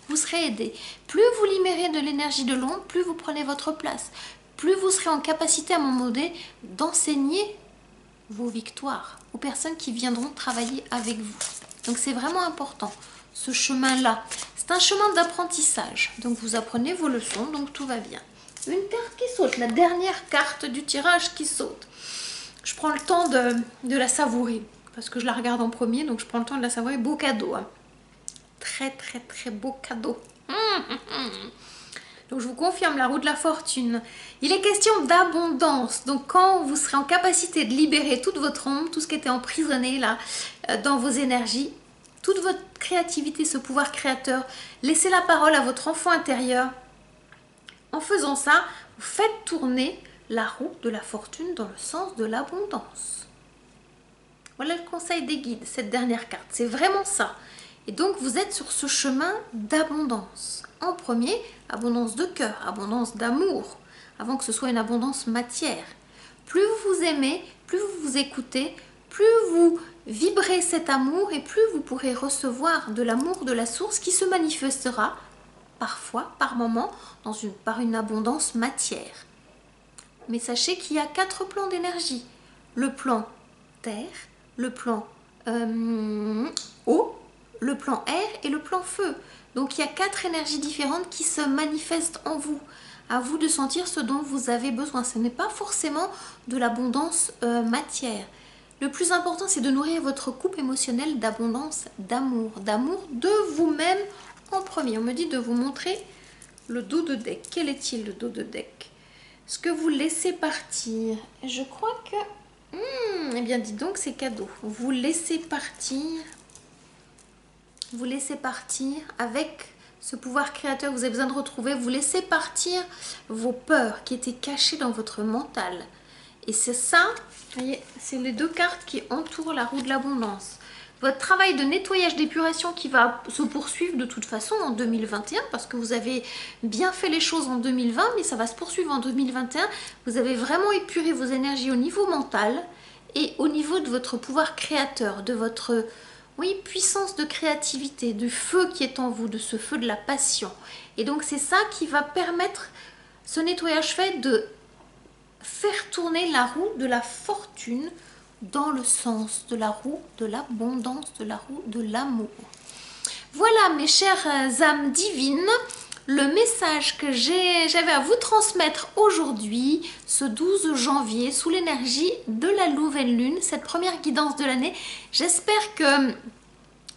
Vous serez aidé. Plus vous libérez de l'énergie de l'ombre, plus vous prenez votre place. Plus vous serez en capacité à un moment donné d'enseigner vos victoires aux personnes qui viendront travailler avec vous. Donc c'est vraiment important, ce chemin-là. C'est un chemin d'apprentissage. Donc vous apprenez vos leçons, donc tout va bien. Une carte qui saute, la dernière carte du tirage qui saute. Je prends le temps de la savourer, parce que je la regarde en premier, donc je prends le temps de la savourer. Beau cadeau, hein. Très très très beau cadeau. Donc je vous confirme la roue de la fortune. Il est question d'abondance. Donc quand vous serez en capacité de libérer toute votre ombre, tout ce qui était emprisonné là dans vos énergies, toute votre créativité, ce pouvoir créateur, laissez la parole à votre enfant intérieur. En faisant ça, vous faites tourner la roue de la fortune dans le sens de l'abondance. Voilà le conseil des guides, cette dernière carte. C'est vraiment ça. Et donc vous êtes sur ce chemin d'abondance. En premier, abondance de cœur, abondance d'amour, avant que ce soit une abondance matière. Plus vous vous aimez, plus vous vous écoutez, plus vous vibrez cet amour et plus vous pourrez recevoir de l'amour de la source qui se manifestera parfois, par moment, par une abondance matière. Mais sachez qu'il y a 4 plans d'énergie. Le plan terre, le plan eau, le plan air et le plan feu. Donc il y a 4 énergies différentes qui se manifestent en vous. À vous de sentir ce dont vous avez besoin. Ce n'est pas forcément de l'abondance matière. Le plus important, c'est de nourrir votre couple émotionnel d'abondance, d'amour de vous-même en premier. On me dit de vous montrer le dos de deck. Quel est-il le dos de deck? Ce que vous laissez partir. Je crois que... eh bien, dites donc, c'est cadeau. Vous laissez partir. Vous laissez partir avec ce pouvoir créateur que vous avez besoin de retrouver. Vous laissez partir vos peurs qui étaient cachées dans votre mental. Et c'est ça, vous voyez, c'est les 2 cartes qui entourent la roue de l'abondance. Votre travail de nettoyage, d'épuration qui va se poursuivre de toute façon en 2021 parce que vous avez bien fait les choses en 2020, mais ça va se poursuivre en 2021. Vous avez vraiment épuré vos énergies au niveau mental et au niveau de votre pouvoir créateur, de votre puissance de créativité, du feu qui est en vous, de ce feu de la passion. Et donc c'est ça qui va permettre, ce nettoyage fait, de faire tourner la roue de la fortune dans le sens de la roue de l'abondance, de la roue de l'amour. Voilà mes chères âmes divines, le message que j'avais à vous transmettre aujourd'hui, ce 12 janvier, sous l'énergie de la nouvelle lune, cette première guidance de l'année. J'espère que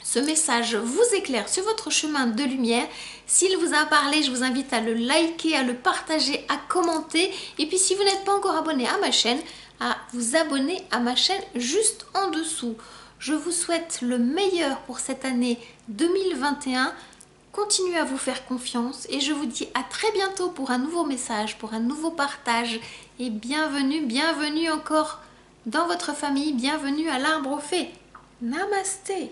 ce message vous éclaire sur votre chemin de lumière. S'il vous a parlé, je vous invite à le liker, à le partager, à commenter. Et puis si vous n'êtes pas encore abonné à ma chaîne, à vous abonner à ma chaîne juste en dessous. Je vous souhaite le meilleur pour cette année 2021. Continuez à vous faire confiance et je vous dis à très bientôt pour un nouveau message, pour un nouveau partage. Et bienvenue, bienvenue encore dans votre famille, bienvenue à l'arbre aux fées. Namasté.